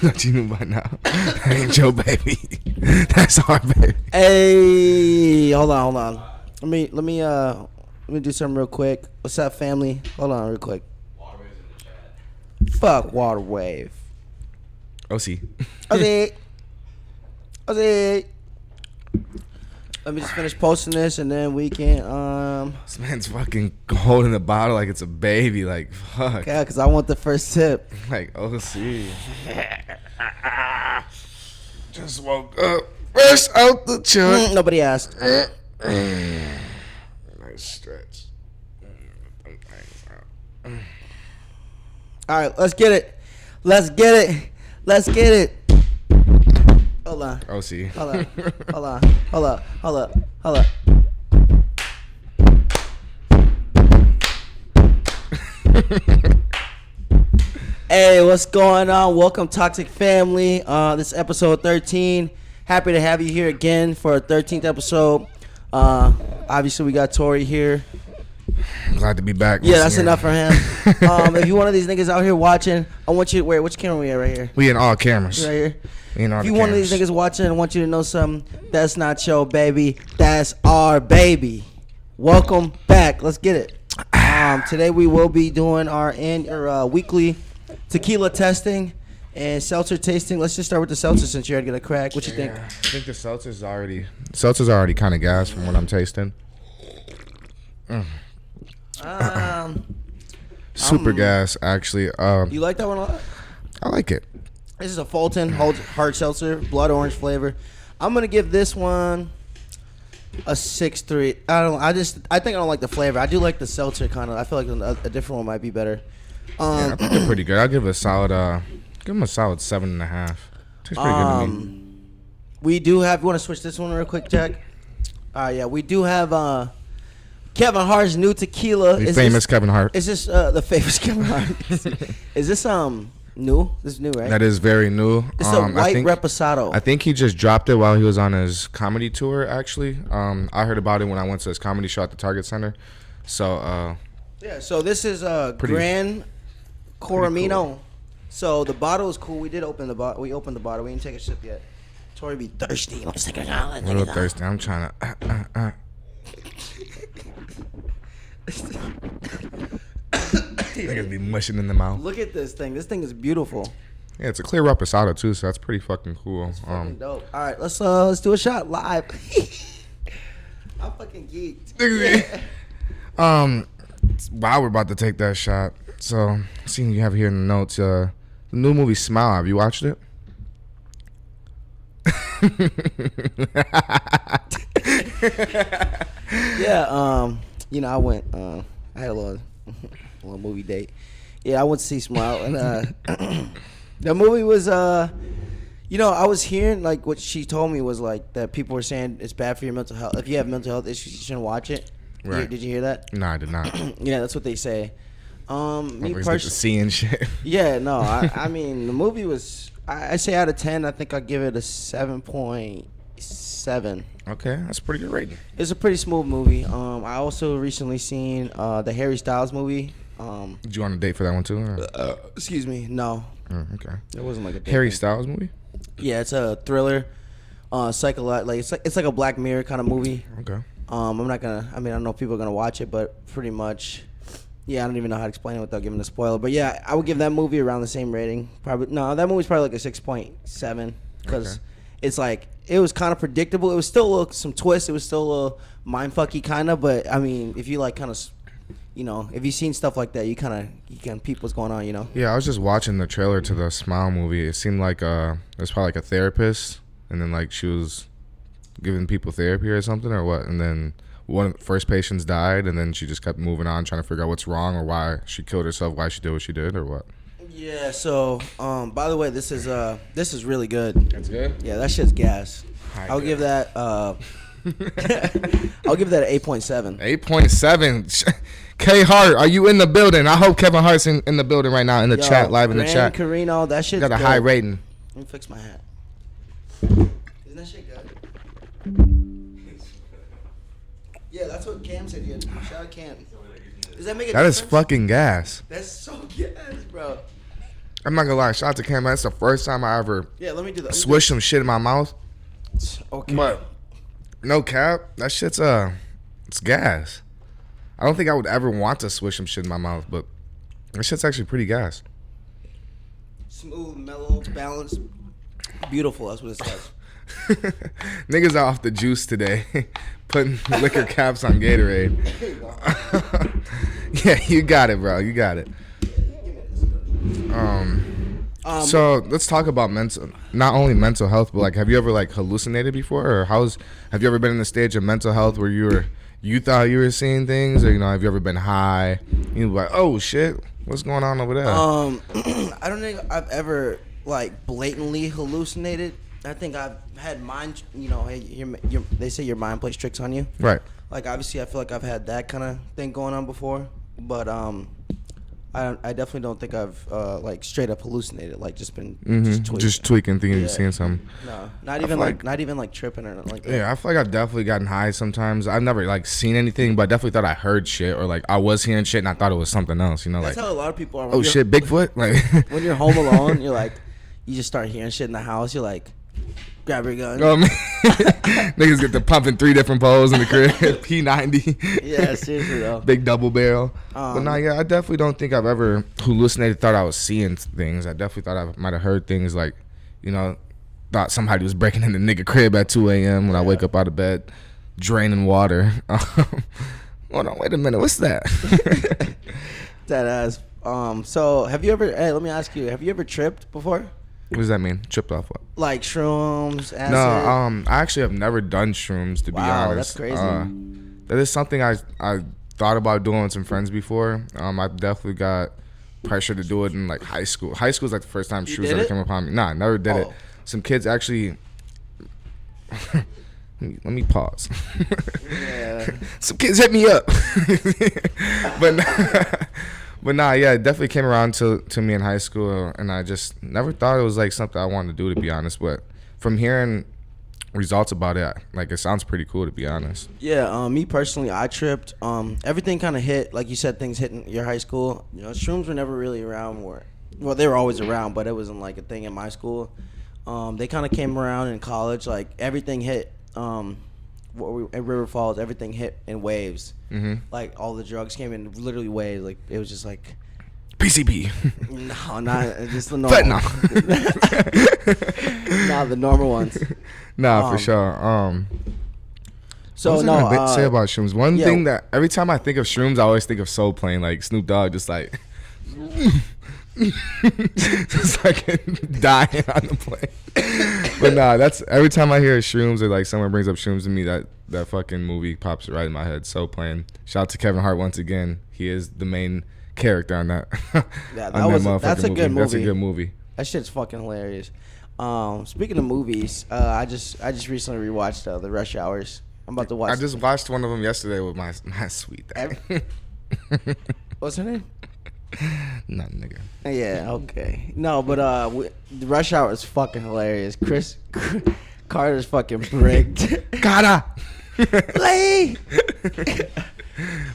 What you knew by now? That ain't your baby. That's our baby. Hey, hold on. Let me do something real quick. What's up, family? Hold on, real quick. Waterwave's in the chat. Fuck Waterwave. OC. Ozzy. Let me just finish posting this and then we can This man's fucking holding the bottle like it's a baby. Like fuck. yeah, cause I want the first sip. Like OC. Just woke up. Fresh out the truck. Nobody asked. Nice stretch. All right, let's get it. Hold on. OC. Hold up. Hey, what's going on? Welcome, Toxic Family. This is episode 13. Happy to have you here again for our 13th episode. Obviously, we got Tori here. Glad to be back. Yeah, that's enough for him. If you're one of these niggas out here watching, I want you to wait. Which camera we at right here? We in all cameras. Right here. We in all If the you one of these cameras. niggas watching, I want you to know something. That's not your baby. That's our baby. Welcome back. Let's get it. Today we will be doing our weekly tequila testing and seltzer tasting. Let's just start with the seltzer since you're gonna get a crack. What you think? I think the seltzer's already kind of gas from what I'm tasting. Super gas, actually. You like that one a lot? I like it. This is a Fulton hard seltzer, blood orange flavor. I'm gonna give this one a 6.3. I think I don't like the flavor. I do like the seltzer kind of. I feel like a different one might be better. Yeah, I think they're pretty good. I'll give it a solid. Give them a solid 7.5. Tastes pretty good to me. We do have. You want to switch this one real quick, Jack? Yeah, we do have Kevin Hart's new tequila. The famous Kevin Hart. Is this the famous Kevin Hart? Is this new? This is new, right? That is very new. It's a white reposado. I think he just dropped it while he was on his comedy tour. Actually, I heard about it when I went to his comedy show at the Target Center. So yeah. So this is Gran Coramino. Cool. So the bottle is cool. We did open the bottle. We opened the bottle. We didn't take a sip yet. Tori be thirsty. I'm just like, a little thirsty. I'm trying to. Niggas be mushing in the mouth. Look at this thing. This thing is beautiful. Yeah, it's a clear reposado too, so that's pretty fucking cool. It's fucking dope. All right, let's do a shot live. I'm fucking geeked. While we're about to take that shot, so seeing you have here in the notes, the new movie Smile. Have you watched it? Yeah. You know, I went. I had a little movie date. Yeah, I went to see Smile, and the movie was. You know, I was hearing like what she told me was like that people were saying it's bad for your mental health. If you have mental health issues, you shouldn't watch it. Right. Did you hear that? No, I did not. Yeah, that's what they say. Me personally, seeing shit. Yeah, no, I mean the movie was. I say out of 10, I think I'd give it a 7.7. Okay, that's a pretty good rating. It's a pretty smooth movie. I also recently seen the Harry Styles movie. Did you on a date for that one too? Excuse me, no. Okay. It wasn't like a date Harry thing. Styles movie? Yeah, it's a thriller, like it's like a Black Mirror kind of movie. Okay. I'm not gonna. I mean, I don't know if people are gonna watch it, but pretty much. Yeah, I don't even know how to explain it without giving a spoiler. But yeah, I would give that movie around the same rating. Probably no, that movie's probably like a 6.7 because it's like it was kind of predictable. It was still some twist. It was still a little mindfucky kind of. But I mean, if you like kind of, you know, if you've seen stuff like that, you can peep what's going on. You know. Yeah, I was just watching the trailer to the Smile movie. It seemed like it was probably like a therapist, and then like she was giving people therapy or something or what, and then one of the first patients died, and then she just kept moving on, trying to figure out what's wrong or why she killed herself, why she did what she did, or what. Yeah. So, by the way, this is really good. That's good. Yeah, that shit's gas. I'll give that. I'll give that an 8.7. 8.7. K Hart, are you in the building? I hope Kevin Hart's in the building right now in the chat, live in the chat. Carino, that shit's got a good. high rating. Let me fix my hat. Isn't that shit good? Yeah, that's what Cam said. Shout out Cam. Does that make a That is difference? fucking gas. That's so gas, bro. I'm not gonna lie. Shout out to Cam. That's the first time I ever Yeah, let me do that. swish some shit in my mouth. Okay. But no cap, that shit's it's gas. I don't think I would ever want to swish some shit in my mouth, but that shit's actually pretty gas. Smooth, mellow, balanced, beautiful. That's what it says. Niggas are off the juice today, putting liquor caps on Gatorade. Yeah, you got it, bro. You got it. So let's talk about not only mental health, but like, have you ever like hallucinated before, or have you ever been in a stage of mental health where you thought you were seeing things, or have you ever been high? You were like, oh shit, what's going on over there? I don't think I've ever like blatantly hallucinated. I think I've had mind. Hey, they say your mind plays tricks on you. Right. Like obviously, I feel like I've had that kind of thing going on before, but I definitely don't think I've like straight up hallucinated, like just been Just tweaking, thinking you're seeing something. No, not even like tripping or nothing like that. Yeah, I feel like I've definitely gotten high sometimes. I've never like seen anything, but I definitely thought I heard shit, or like I was hearing shit and I thought it was something else. That's Like, how a lot of people are. oh shit, Bigfoot. Like when you're home alone, you're like, you just start hearing shit in the house. You're like, grab your gun. oh man, niggas get to pumping 3 different poles in the crib. P90. Yeah, seriously though. Big double barrel. But nah, yeah, I definitely don't think I've ever hallucinated, thought I was seeing things. I definitely thought I might have heard things, like, thought somebody was breaking in the nigga crib at 2 a.m. when I wake up out of bed, draining water. Hold on, wait a minute, what's that? That ass. So have you ever? Hey, let me ask you. Have you ever tripped before? What does that mean? Tripped off what? Like shrooms, acid? No, I actually have never done shrooms, to be Wow, honest. that's crazy. That is something I thought about doing with some friends before. I definitely got pressure to do it in like high school. High school is like the first time shrooms did ever it? came upon me. Nah, never did it. Oh. Some kids actually. Let me pause. Yeah. Some kids hit me up. But nah, yeah, it definitely came around to me in high school, and I just never thought it was like something I wanted to do, to be honest. But from hearing results about it, like, it sounds pretty cool, to be honest. Yeah, me personally, I tripped. Everything kind of hit, like you said, things hit in your high school. Shrooms were never really around well, they were always around, but it wasn't like a thing in my school. They kind of came around in college, like everything hit. At River Falls, everything hit in waves. Mm-hmm. Like all the drugs came in literally waves. Like it was just like PCP. no, not just the normal. Fentanyl. Nah, the normal ones. Nah, for sure. So what was no, I gonna say about shrooms? One yeah. thing that every time I think of shrooms, I always think of Soul Plane, like Snoop Dogg, just like just like dying on the plane. But nah, that's every time I hear shrooms, or like someone brings up shrooms to me, that fucking movie pops right in my head. Soul Plane. Shout out to Kevin Hart once again. He is the main character on that. Yeah, That's a good movie. That's a good movie. That shit's fucking hilarious. Speaking of movies, I just recently rewatched the Rush Hours. I'm about to watch. I just watched one of them yesterday with my sweet dad. What's her name? Nothing, nigga. Yeah, okay. No, but the Rush Hour is fucking hilarious. Chris Carter's fucking bricked. Gotta. Lee!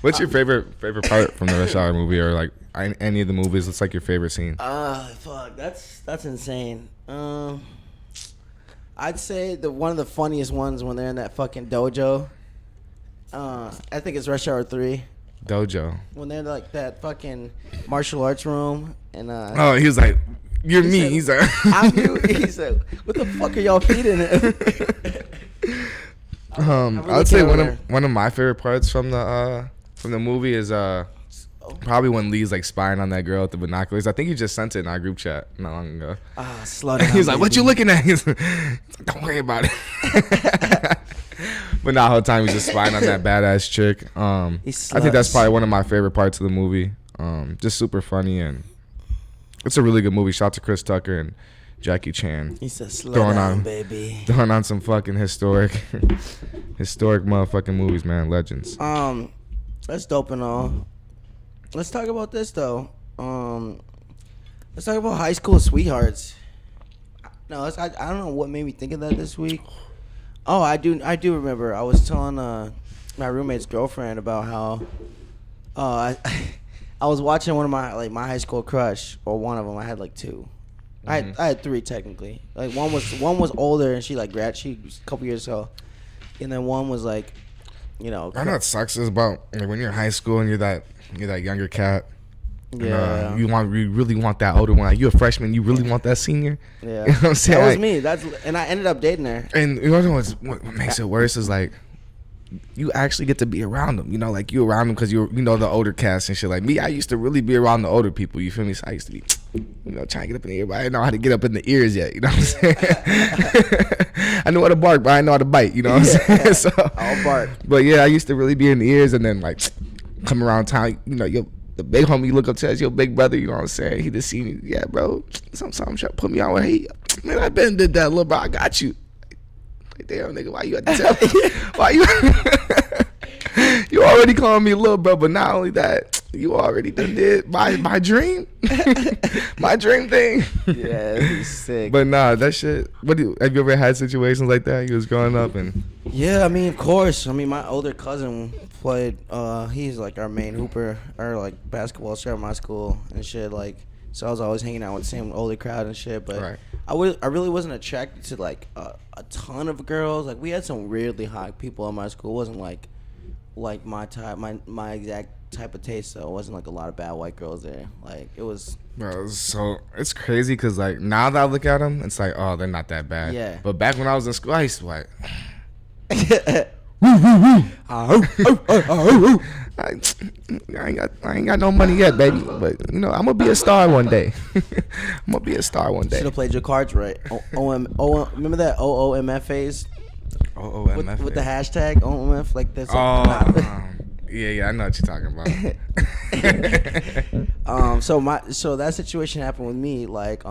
What's your favorite part from the Rush Hour movie, or like any of the movies? What's like your favorite scene? Fuck, that's insane. I'd say one of the funniest ones when they're in that fucking dojo. I think it's Rush Hour 3. Dojo. When they're like that fucking martial arts room and oh, he was like, "You're me." said, He's like, "I'm you." He said, "What the fuck are y'all feeding him?" I'd say one of my favorite parts from the movie is probably when Lee's like spying on that girl with the binoculars. I think he just sent it in our group chat not long ago. Slow down. He's like, "What baby." you looking at?" He's like, "Don't worry about it." But nah, the whole time he's just spying on that badass chick. I think that's probably one of my favorite parts of the movie. Just super funny, and it's a really good movie. Shout out to Chris Tucker and Jackie Chan. He said, "Slow down, baby." Throwing on some fucking historic motherfucking movies, man. Legends. That's dope and all. Let's talk about this though. Let's talk about high school sweethearts. No, I don't know what made me think of that this week. Oh, I do remember. I was telling my roommate's girlfriend about how I was watching one of my high school crush, or one of them. I had like two. I had three technically. Like one was older and she like she was a couple years ago, and then one was like, I know what sucks is about when you're in high school and you're that younger cat. Yeah. And, you really want that older one. Like, you're a freshman, you really want that senior. Yeah. You know what I'm saying? That was me. And I ended up dating her. And you know what makes it worse is like, you actually get to be around them. Like you around them because you know the older cats and shit. Like me, I used to really be around the older people. You feel me? So I used to be, trying to get up in the ear, but I didn't know how to get up in the ears yet. You know what I'm saying? I know how to bark, but I didn't know how to bite. You know what I'm saying? So I'll bark. But yeah, I used to really be in the ears, and then like come around town. The big homie you look up to as your big brother. You know what I'm saying? He just see me. Yeah, bro. Sometimes try to put me on. Hey, man, I been did that, little bro. I got you. Like, damn, nigga, why you had to tell me? Why you? You already calling me a little bro, but not only that, you already did my dream, my dream thing. Yeah, he's sick. But nah, that shit. Have you ever had situations like that? You was growing up and. Yeah, I mean, of course. I mean, my older cousin played. He's like our main hooper, or like basketball star at my school and shit. Like, so I was always hanging out with the same older crowd and shit. But right. I really wasn't attracted to like a ton of girls. Like, we had some weirdly hot people in my school. It wasn't like my type, my exact type of taste. So it wasn't like a lot of bad white girls there. Like, it was. Bro, so it's crazy because like now that I look at them, it's like, oh, they're not that bad. Yeah. But back when I was in school, I used to like. I ain't got no money yet, baby. But I'm gonna be a star one day. I'm gonna be a star one day. Should have played your cards right. Remember that OOMF phase? OOMF with the hashtag OOMF, like this. Yeah, I know what you're talking about. So that situation happened with me. Like,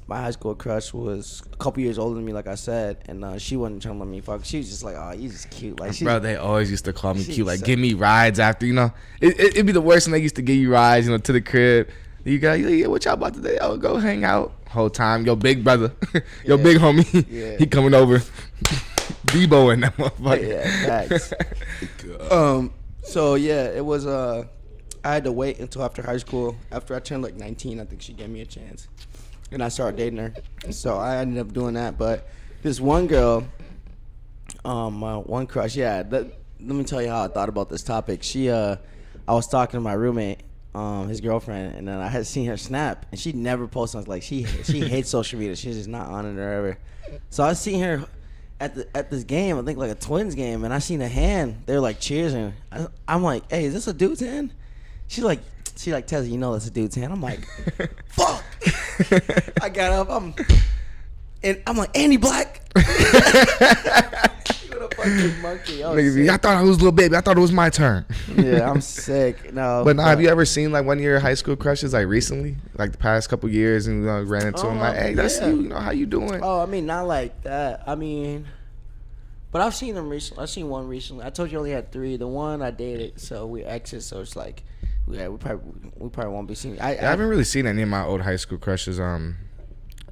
my high school crush was a couple years older than me, like I said, and she wasn't trying to let me fuck. She was just like, "Oh, you just cute." Like, bro, they always used to call me cute. Like, give me rides after. It'd be the worst when they used to give you rides, to the crib. You got, yeah, what y'all about today? Oh, go hang out. Whole time, your big brother, your big homie, he coming over, Debo and that motherfucker. Yeah, facts. So yeah, it was. I had to wait until after high school. After I turned like 19, I think she gave me a chance. And I started dating her, so I ended up doing that. But this one girl, my one crush, let me tell you how I thought about this topic. I was talking to my roommate, his girlfriend, and then I had seen her snap, and she never posted. I was like, she hates social media. She's just not on it or ever. So I seen her at this game, I think like a Twins game, and I seen a hand. They were like cheering. I'm like, hey, is this a dude's hand? She tells you, that's a dude's hand. I'm like, fuck. I got up. I'm like, Andy Black. What a fucking monkey. I thought I was a little baby. I thought it was my turn. Yeah, I'm sick. No. But have you ever seen like one of your high school crushes like recently, like the past couple years, and ran into him like, hey, that's you. How you doing? Oh, I mean, not like that. I mean, but I've seen them recently. I've seen one recently. I told you I only had 3. The one I dated, so we exes. So it's like. Yeah, we probably won't be seeing. I haven't really seen any of my old high school crushes.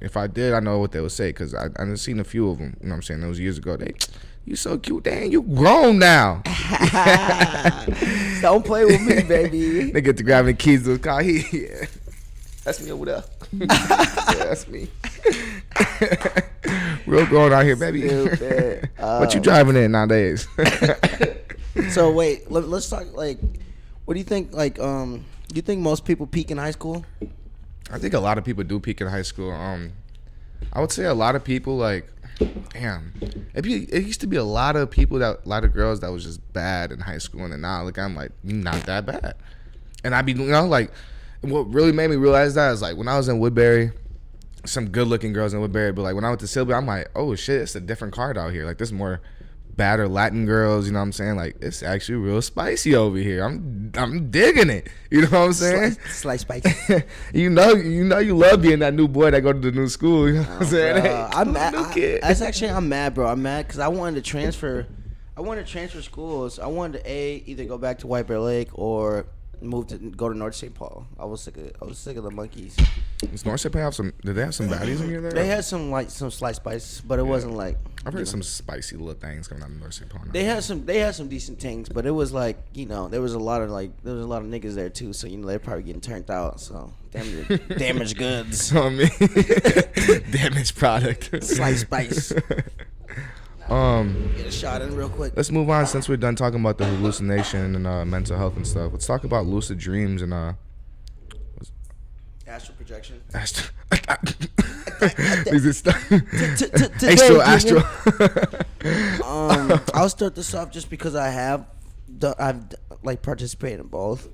If I did, I know what they would say because I've seen a few of them. You know what I'm saying? Those years ago, you so cute, dang, you grown now. Don't play with me, baby. They get to grabbing the keys to the car. Yeah, that's me over there. Yeah, that's me. Real grown out here, baby. What you driving in nowadays? So wait, let's talk like. What do you think? Like, do you think most people peak in high school? I think a lot of people do peak in high school. I would say a lot of people like, damn, it used to be a lot of girls that was just bad in high school, and then now like I'm like, you're not that bad, and I be like, what really made me realize that is like when I was in Woodbury, some good looking girls in Woodbury, but like when I went to Sylvia, I'm like, oh shit, it's a different crowd out here. Like there's more badder Latin girls, you know what I'm saying? Like it's actually real spicy over here. I'm digging it. You know what I'm saying? Slice spicy. you love being that new boy that go to the new school. You know what I'm saying? Hey, I'm mad. I'm mad, bro. I'm mad because I wanted to transfer. I wanted to transfer schools. I wanted to either go back to White Bear Lake or moved to go to North St. Paul. I was sick of the monkeys. Does North St. Paul have some? Did they have some baddies in here there? They had some slight spice, but it wasn't like. I've heard some spicy little things coming out of North St. Paul. They had some decent things, but it was like there was a lot of niggas there too. So they're probably getting turned out. So damaged goods. So I mean, damaged product. Slight spice. Get a shot in real quick. Let's move on since we're done talking about the hallucination and mental health and stuff. Let's talk about lucid dreams and astral projection. Astral. I'll start this off just because I've like participated in both.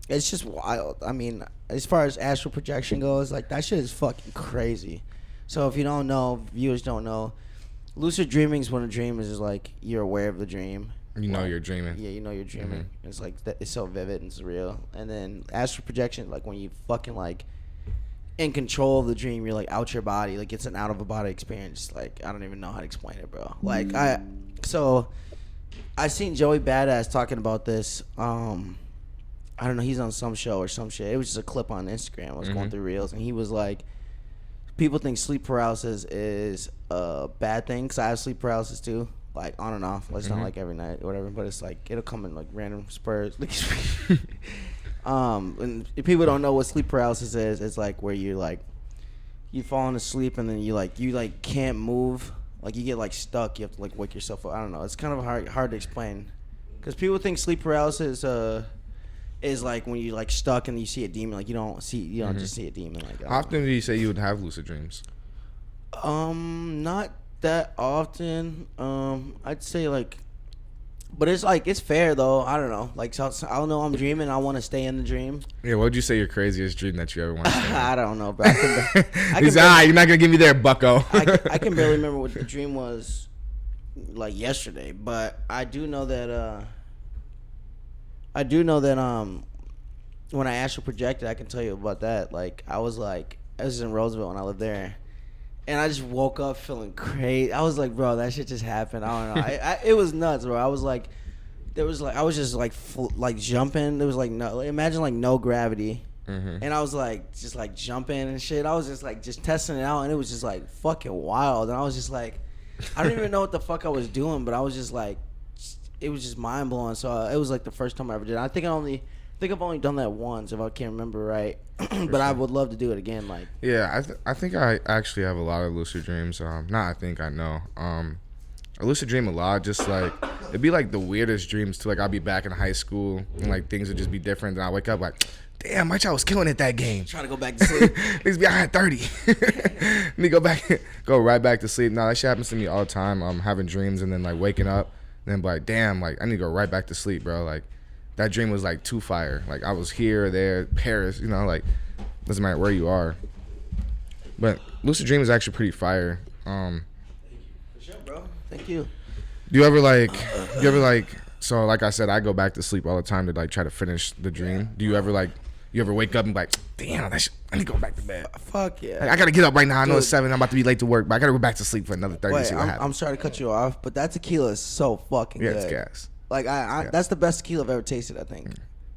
It's just wild. I mean, as far as astral projection goes, like that shit is fucking crazy. So if you don't know, viewers don't know, lucid dreaming is when a dream is just like you're aware of the dream. You know you're dreaming. Yeah, you know you're dreaming. Mm-hmm. It's like it's so vivid and surreal. And then astral projection, like when you fucking like in control of the dream, you're like out your body, like it's an out of a body experience. Like I don't even know how to explain it, bro. Like I seen Joey Badass talking about this. I don't know, he's on some show or some shit. It was just a clip on Instagram. I was going through reels, and he was like, people think sleep paralysis is a bad thing, because I have sleep paralysis too, like on and off. It's not like every night or whatever, but it's like it'll come in like random spurs. And if people don't know what sleep paralysis is, it's like where you fall asleep and then you can't move, like you get like stuck. You have to like wake yourself up. I don't know. It's kind of hard to explain, because people think sleep paralysis is like when you like stuck and you see a demon. Like you don't just see a demon. Like how often do you say you would have lucid dreams? Not that often. I'd say like, but it's fair though. I don't know. Like so I don't know. I'm dreaming. I want to stay in the dream. Yeah. What would you say your craziest dream that you ever want to stay in? I don't know, bro. He's you're not gonna give me there, Bucko. I can barely remember what the dream was like yesterday, but I do know that when I astral projected, I can tell you about that. Like I was in Roosevelt when I lived there, and I just woke up feeling crazy. I was like, bro, that shit just happened. I don't know. It was nuts, bro. I was like, I was just like jumping. There was like imagine like no gravity, and I was like just like jumping and shit. I was just like just testing it out, and it was just like fucking wild. And I was just like, I don't even know what the fuck I was doing, but I was just like, it was just mind blowing. So it was like the first time I ever did it. I think I've only done that once, if I can't remember right. But I would love to do it again. Like yeah, I think I actually have a lot of lucid dreams. I know. I lucid dream a lot. Just like it'd be like the weirdest dreams too. Like I'll be back in high school and like things would just be different. And I wake up like, damn, my child was killing it that game. Trying to go back to sleep. Niggas be, I had 30. Let me go right back to sleep. No, that shit happens to me all the time. I'm having dreams and then like waking up and then be like, damn, like I need to go right back to sleep, bro. Like that dream was like too fire. Like I was here, there, Paris, like doesn't matter where you are. But lucid dream is actually pretty fire. For sure, bro. Thank you. Do you ever like so like I said, I go back to sleep all the time to like try to finish the dream. Do you ever wake up and be like, damn, I need to go back to bed. Fuck yeah. Like, I gotta get up right now. I know it's 7. I'm about to be late to work, but I gotta go back to sleep for another 30 to see what happens. I'm sorry to cut you off, but that tequila is so fucking good. Yeah, it's gas. Like that's the best tequila I've ever tasted, I think.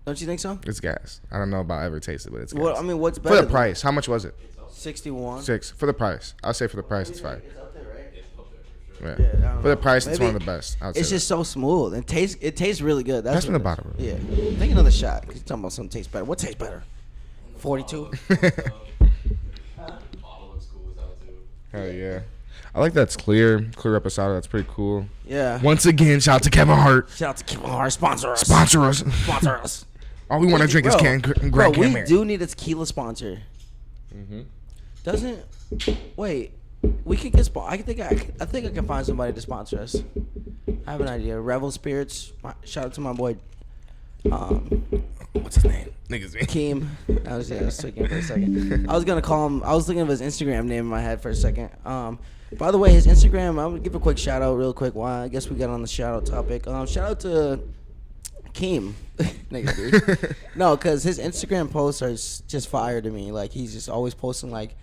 Don't you think so? It's gas. I don't know about ever tasted, but it's gas. Well, I mean, what's better? For the price, how much was it? 61. 6 for the price. I'll say for the price, it's fine. It's up there, right? It's up there for Yeah. Yeah, For the price, it's one of the best. It's just so smooth and it tastes really good. That's from the bottom. Yeah. Take another shot. Cause you're talking about something tastes better. What tastes better? 42. sure. Bottle looks cool without too. Hell yeah. I like that's clear reposado. That's pretty cool. Yeah. Once again, shout out to Kevin Hart. Shout out to Kevin Hart. Sponsor us. Sponsor us. All we want to drink is Grand Camera. We do need a tequila sponsor. Doesn't wait? We could get I think I can find somebody to sponsor us. I have an idea. Revel Spirits. Shout out to my boy. What's his name? Niggas me. Keem. I was thinking for a second. I was gonna call him. I was thinking of his Instagram name in my head for a second. By the way, his Instagram. I'm gonna give a quick shout out real quick. Why? I guess we got on the shout out topic. Shout out to Keem. No, because his Instagram posts are just fire to me. Like he's just always posting like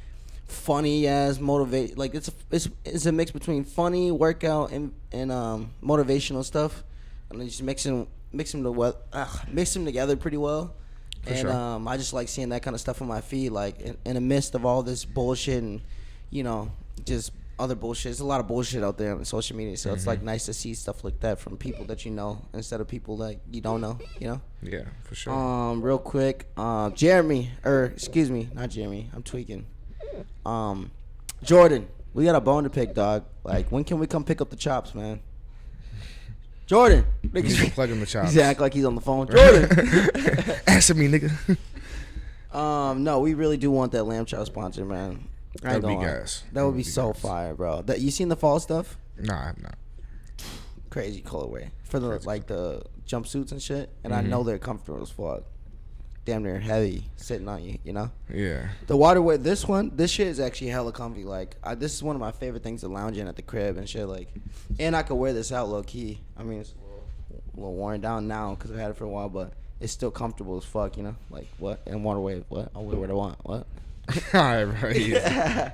funny ass motivate. Like it's a mix between funny workout and motivational stuff, and then just mixing mix them together pretty well. For And sure. I just like seeing that kind of stuff on my feed, like in the midst of all this bullshit and just other bullshit. There's a lot of bullshit out there on social media, so it's like nice to see stuff like that from people that you know instead of people that you don't know. Yeah, for sure. Real quick, Jeremy, or excuse me, not Jeremy. I'm tweaking. Jordan, we got a bone to pick, dog. Like, when can we come pick up the chops, man? Jordan, He's plugging the chops. He's act like he's on the phone. Jordan, Answer me, nigga. no, we really do want that lamb chop sponsor, man. I ain't That'd be gonna lie. gas. That would be so fire, bro. That you seen the fall stuff? Nah, I have not. Crazy colorway for the the jumpsuits and shit, and I know they're comfortable as fuck. Damn near heavy sitting on you, Yeah. The waterway, this shit is actually hella comfy. Like, this is one of my favorite things to lounge in at the crib and shit. Like, and I could wear this out low key. I mean, it's a little worn down now because I've had it for a while, but it's still comfortable as fuck, Like, what? And waterway, what? I'll wear what I want. What? All right. Yeah.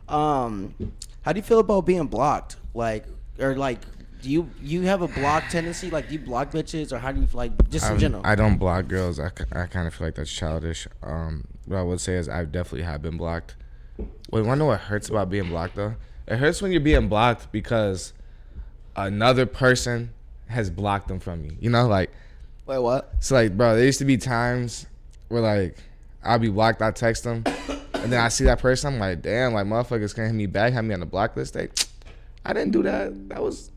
How do you feel about being blocked? Like, or like, do you have a block tendency? Like, do you block bitches, or how do you just in general? I don't block girls. I kind of feel like that's childish. What I would say is I definitely have been blocked. Wait, wanna know what hurts about being blocked though? It hurts when you're being blocked because another person has blocked them from you. Like. Wait, what? So like, bro, there used to be times where like I'll be blocked, I text them, and then I see that person, I'm like, damn, like motherfuckers can't hit me back, have me on the block list. I didn't do that. That was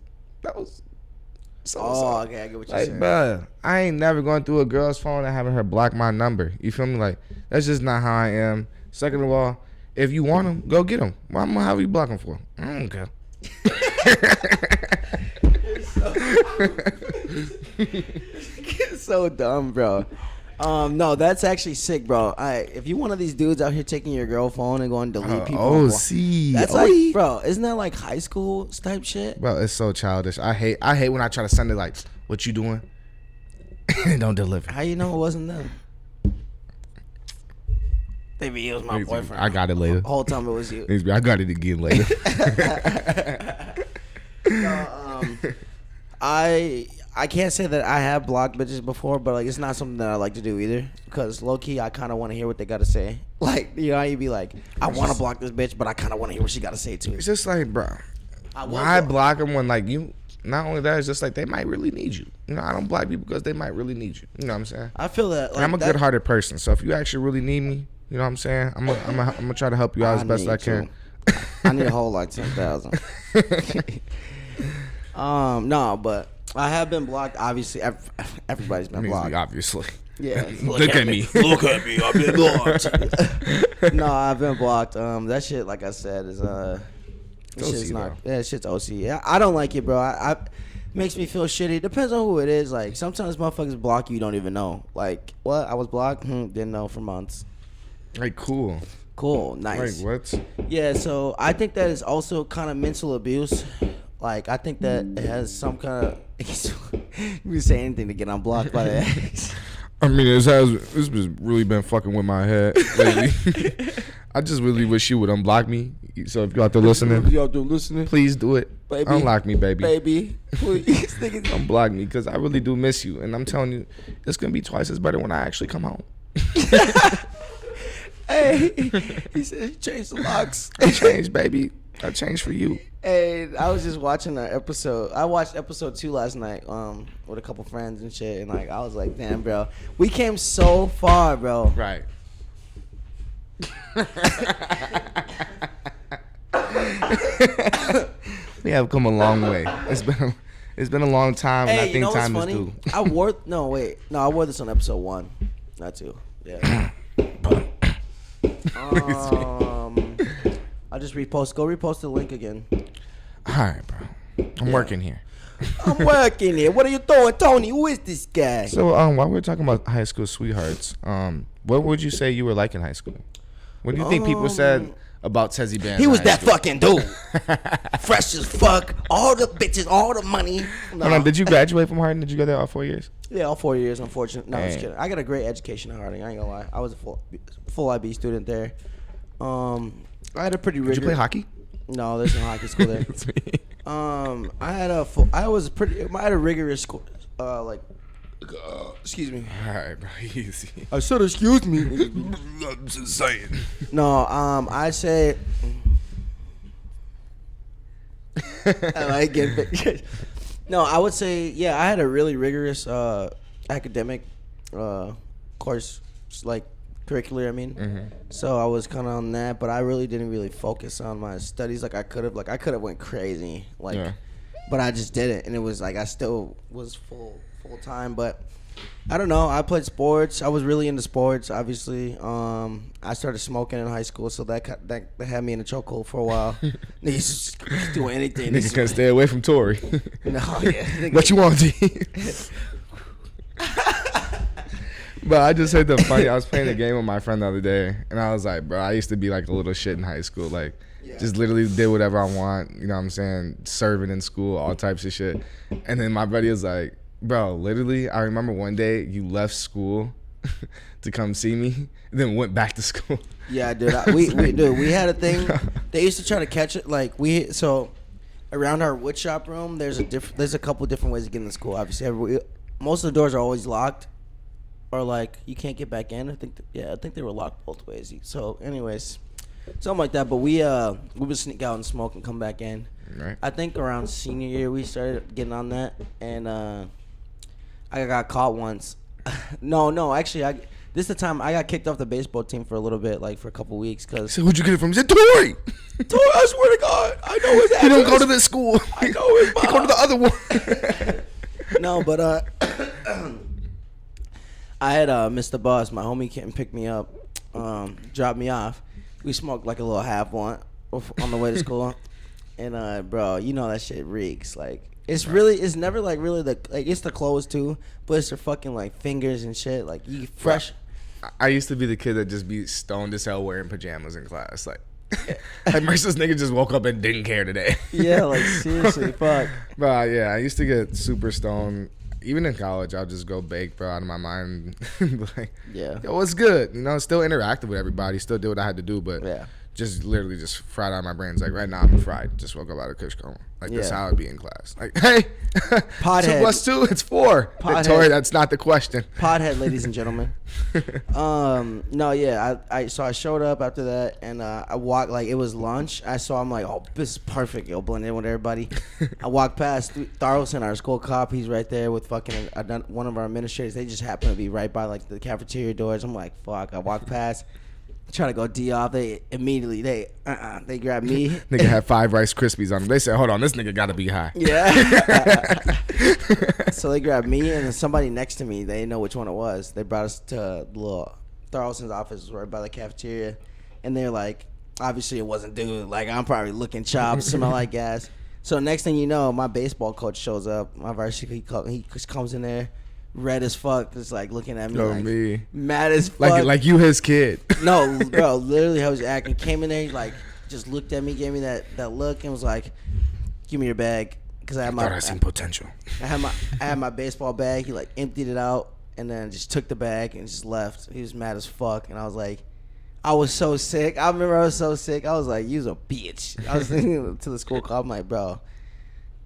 so. Oh, okay, I get what you're like, saying. bro, I ain't never going through a girl's phone and having her block my number. You feel me? Like, that's just not how I am. Second of all, if you want them, go get them. Why am I gonna have you block them for? I don't care. So dumb, bro. No, that's actually sick, bro. If you one of these dudes out here taking your girl phone and going to delete people, that's like, bro, isn't that like high school type shit? Bro, it's so childish. I hate when I try to send it like, what you doing? And don't deliver. How you know it wasn't them? Maybe it was my boyfriend. I got it later. The whole time it was you. I got it again later. No, I can't say that I have blocked bitches before, but like it's not something that I like to do either. Because low key, I kind of want to hear what they gotta say. Like, how you be like, I want to block this bitch, but I kind of want to hear what she gotta say too. It's just like, bro, why block them when like you? Not only that, it's just like they might really need you. I don't block people because they might really need you. You know what I'm saying? I feel that. Like, I'm a good-hearted person, so if you actually really need me, you know what I'm saying? I'm gonna try to help you out as best as I can. I need a whole like 10,000. No, but I have been blocked. Obviously, everybody's been blocked. Obviously. Yeah. Look at me. Look at me. I've been blocked. No, I've been blocked. That shit, like I said, is It's shit's OC, not. Yeah, shit's OC. I don't like it, bro. I makes me feel shitty. Depends on who it is. Like sometimes motherfuckers block you don't even know. Like what? I was blocked. Didn't know for months. Like, cool. Cool. Nice. Like, what? Yeah, so I think that is also kind of mental abuse. Like, I think that it has some kind of... You can say anything to get unblocked by the ex. I mean, this has really been fucking with my head lately. I just really wish you would unblock me. So if you out there listening, please do it. Baby. Unlock me, baby. Baby, please. Unblock me, because I really do miss you. And I'm telling you, it's going to be twice as better when I actually come home. Hey, he said he changed the locks. I changed, baby. I changed for you. Hey, I was just watching an episode. I watched episode 2 last night with a couple friends and shit. And, like, I was like, damn, bro. We came so far, bro. Right. We have come a long way. It's been a long time, and I think time is due. I wore this on episode 1, not 2. Yeah. I'll just repost. Go repost the link again. All right, bro. I'm working here. I'm working here. What are you doing, Tony? Who is this guy? So, while we're talking about high school sweethearts, what would you say you were like in high school? What do you think people said about Tezzy Band? He was that fucking dude. Fresh as fuck. All the bitches, all the money. No. Hold on, did you graduate from Harding? Did you go there all 4 years? Yeah, all 4 years, unfortunately. No, I'm just kidding. I got a great education at Harding. I ain't gonna lie. I was a full IB student there. I had a pretty rigorous... Did you play hockey? No, there's no hockey school there. I had a rigorous school, Excuse me. All right, bro. Easy. I said excuse me. I'm just saying. No, I'd say. I like getting pictures. No, I would say, yeah, I had a really rigorous academic course, like curricular. I mean, so I was kind of on that, but I really didn't really focus on my studies like I could have. Like I could have went crazy, like, but I just didn't, and it was like I still was full time, but. I don't know. I played sports. I was really into sports, obviously. I started smoking in high school, so that had me in a chokehold for a while. Niggas just do anything. Niggas can't stay away from Tory. No, yeah. What you want, G? But I just heard the funny. I was playing a game with my friend the other day, and I was like, bro, I used to be like a little shit in high school. Like, just literally did whatever I want. You know what I'm saying? Serving in school, all types of shit. And then my buddy was like, bro, literally, I remember one day you left school to come see me, and then went back to school. Yeah, dude. We had a thing. They used to try to catch it. Like so around our wood shop room, there's a couple different ways to get into school. Obviously, most of the doors are always locked, or like you can't get back in. I think they were locked both ways. So, anyways, something like that. But we would sneak out and smoke and come back in. Right. I think around senior year we started getting on that, and I got caught once. No, actually, this is the time I got kicked off the baseball team for a little bit, like for a couple weeks. Cause So where'd you get it from? He said, Tory! Tory, I swear to God, I know his address. He don't go to this school. I know his mom. He go to the other one. No, but I had Mr. Boss, my homie, came and picked me up, dropped me off. We smoked like a little half blunt on the way to school, and bro, you know that shit reeks. Like it's never like really it's the clothes too, but it's the fucking like fingers and shit. Like you fresh. I used to be the kid that just be stoned as hell wearing pajamas in class. Like Mercer's nigga just woke up and didn't care today. Yeah, like seriously, fuck. But yeah, I used to get super stoned. Even in college, I'll just go bake, bro, out of my mind. Like, yeah, yo, what's good? You know, still interactive with everybody, still do what I had to do, but yeah. Just literally just fried out of my brains. Like right now, I'm fried. Just woke up out of Kushcone. Like that's how I'd be in class. Like, hey, Pothead. 2 + 2, it's 4. Pothead. Tori, that's not the question. Pothead, ladies and gentlemen. No, yeah. I showed up after that, and I walked like it was lunch. I'm like, oh, this is perfect. Yo, blend in with everybody. I walked past Tharlson, our school cop. He's right there with fucking one of our administrators. They just happen to be right by like the cafeteria doors. I'm like, fuck. I walked past. Try to go D off. They immediately they grabbed me. Nigga had 5 Rice Krispies on him. They said, hold on, this nigga gotta be high. Yeah. So they grabbed me and then somebody next to me. They didn't know which one it was. They brought us to the little Tharlson's office right by the cafeteria, and they're like, obviously it wasn't dude. Like I'm probably looking chopped, smell like gas. So next thing you know, my baseball coach shows up. My varsity, he just comes in there. Red as fuck, just like looking at me, like mad as fuck. Like you his kid. No, bro, literally how was acting. Came in there, like just looked at me, gave me that look, and was like, "Give me your bag," because I thought I seen potential. I had my baseball bag. He like emptied it out and then just took the bag and just left. He was mad as fuck, and I was like, I was so sick. I remember I was so sick. I was like, "You's a bitch." I was thinking to the school cop, I'm like, bro.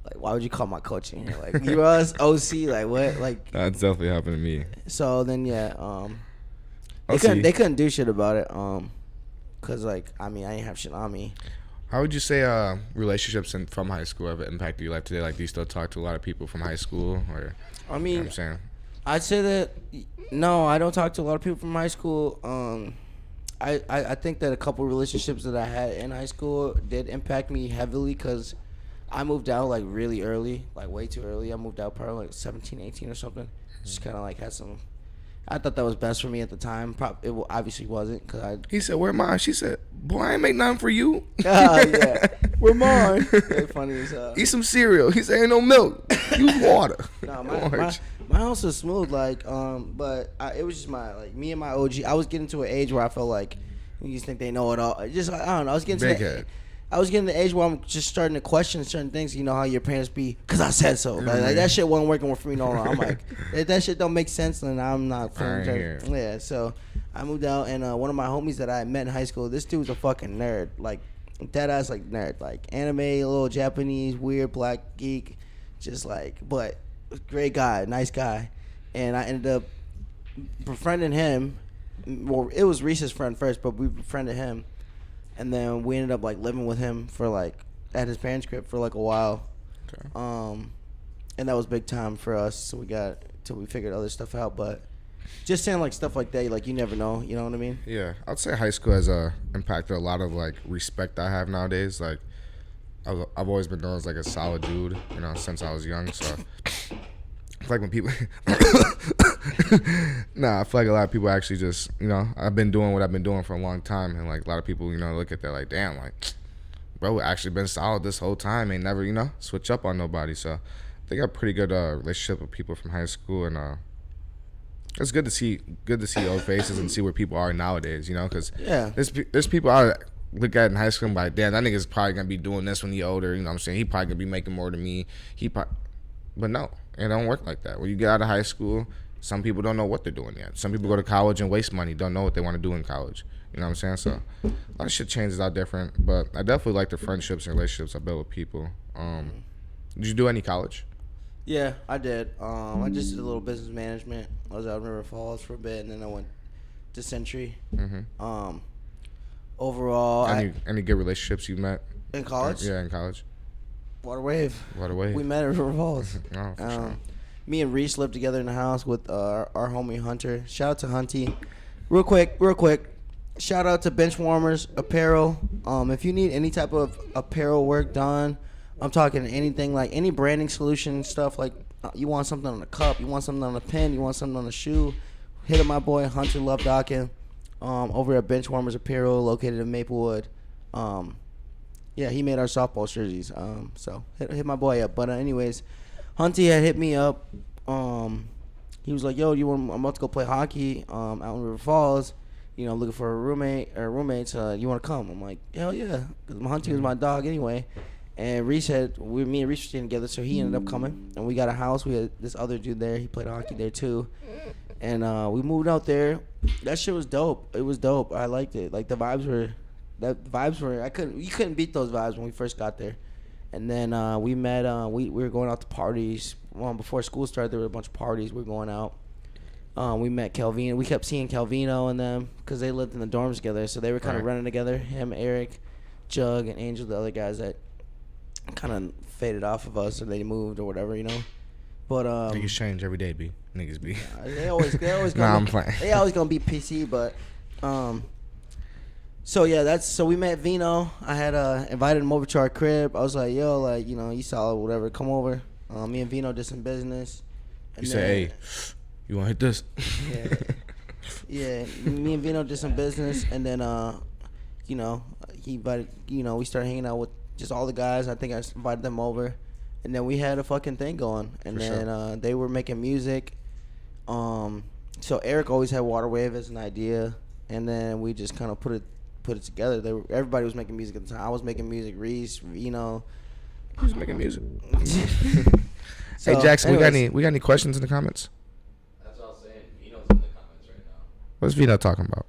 Like, why would you call my coach in here? Like, you was OC, like, what? Like, that's definitely happened to me. So then, yeah, they couldn't do shit about it, cause like, I mean, I didn't have shit on me. How would you say relationships from high school have impacted your life today? Like, do you still talk to a lot of people from high school, or? I mean, you know what I'm saying, I'd say that no, I don't talk to a lot of people from high school. I think that a couple relationships that I had in high school did impact me heavily, cause I moved out like really early, like way too early. I moved out probably like 17, 18 or something. Just kind of like had some. I thought that was best for me at the time. It obviously wasn't, cause I. He said, "Where mine?" She said, "Boy, I ain't make nothing for you." Yeah, where mine? Very funny as hell. Eat some cereal. He said, "Ain't no milk. Use water." No, my house was smooth, like but it was just me and my OG. I was getting to an age where I felt like you just think they know it all. Just I don't know. I was getting Big to head. I was getting to the age where I'm just starting to question certain things. You know how your parents be, because I said so. Like that shit wasn't working for me no longer. I'm like, if that shit don't make sense, then I'm not feeling it. Yeah, so I moved out, and one of my homies that I met in high school, this dude was a fucking nerd. Like, dead ass like nerd. Like, anime, little Japanese, weird black geek. Just like, but great guy, nice guy. and I ended up befriending him. Well, it was Reese's friend first, but we befriended him, and then we ended up like living with him for like at his parents' crib for like a while. Okay. And that was big time for us. So we got till we figured other stuff out, but just saying like stuff like that, like you never know. You know what I mean? Yeah, I'd say high school has impacted a lot of like respect I have nowadays. Like I've always been known as like a solid dude, you know, since I was young. So I feel like when people, I feel like a lot of people actually just, you know, I've been doing what I've been doing for a long time, and like a lot of people, you know, look at that like, damn, like, bro, actually been solid this whole time, ain't never, you know, switch up on nobody. So they got a pretty good relationship with people from high school, and it's good to see old faces and see where people are nowadays, you know, because there's people I look at in high school and be like, damn, that nigga's probably gonna be doing this when he older, you know what I'm saying? He probably gonna be making more than me. But no, it don't work like that. When you get out of high school, some people don't know what they're doing yet. Some people go to college and waste money, don't know what they want to do in college. You know what I'm saying? So a lot of shit changes out different, but I definitely like the friendships and relationships I built with people. Did you do any college? Yeah, I did. I just did a little business management. I was out in River Falls for a bit, and then I went to Century. Mm-hmm. Overall, any good relationships you met in college? Yeah, in college. Water Wave. We met at River Falls. Oh, for sure. Me and Reese lived together in the house with our homie Hunter. Shout out to Hunty. Real quick. Shout out to Benchwarmers Apparel. If you need any type of apparel work done, I'm talking anything like any branding solution stuff, like you want something on a cup, you want something on a pen, you want something on a shoe, hit up my boy Hunter Love Dockin over at Benchwarmers Apparel, located in Maplewood. Yeah, he made our softball jerseys. So hit my boy up. But anyways, Hunty had hit me up. He was like, "Yo, I'm about to go play hockey out in River Falls. You know, looking for a roommate or roommates. You want to come?" I'm like, "Hell yeah," because Hunty was my dog anyway. And Reese me and Reese were staying together, so he ended up coming, and we got a house. We had this other dude there. He played hockey there too, and we moved out there. That shit was dope. It was dope. I liked it. Like the vibes were. You couldn't beat those vibes when we first got there. And then we met. We were going out to parties. Well, before school started, there were a bunch of parties. We were going out. We met Calvino. We kept seeing Calvino and them because they lived in the dorms together, so they were kind of running together. Him, Eric, Jug, and Angel, the other guys that kind of faded off of us, or they moved or whatever, you know. But niggas change every day, b. Niggas be. They always. I'm playing. They always gonna be PC, but So yeah, so we met Vino. I had invited him over to our crib. I was like, "Yo, like, you know, you solid, whatever. Come over." Me and Vino did some business. And you say, "Hey, you want to hit this?" Yeah. Me and Vino did some business, and then you know, we started hanging out with just all the guys. I think I invited them over, and then we had a fucking thing going. And then they were making music. So Eric always had Water Wave as an idea, and then we just kind of put it together. Everybody was making music at the time. I was making music. Reese, Vino. Who's making music? So, hey Jackson, anyways, we got any questions in the comments? That's what I was saying. Vino's in the comments right now. What's Vino talking about?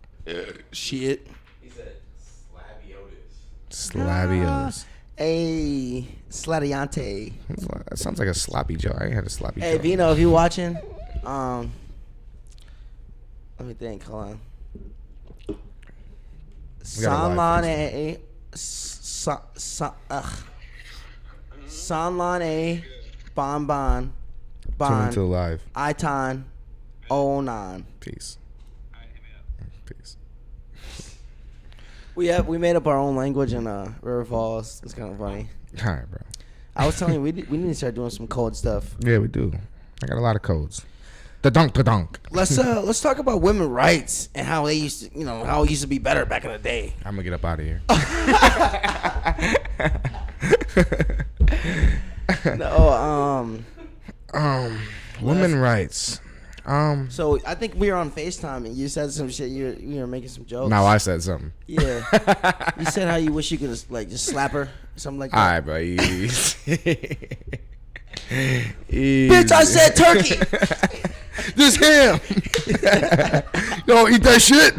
Shit. He said Slabiotis. Slabiotis. Hey, Sladiante. That sounds like a sloppy Joe. I ain't had a sloppy Joe. Hey Vino, if you watching, let me think. Hold on. Sanlane Bon Tune into live. Iton 09. Peace. We made up our own language in River Falls. It's kind of funny. All right, bro. I was telling you we need to start doing some code stuff. Yeah, we do. I got a lot of codes. The dunk. Let's talk about women's rights and how they used to, how it used to be better back in the day. I'm gonna get up out of here. No, women's rights. So I think we were on FaceTime and you said some shit. You were making some jokes. No, I said something. Yeah, you said how you wish you could just slap her, something like that. All right, bro. Easy. Bitch, I said turkey. This ham. You don't eat that shit.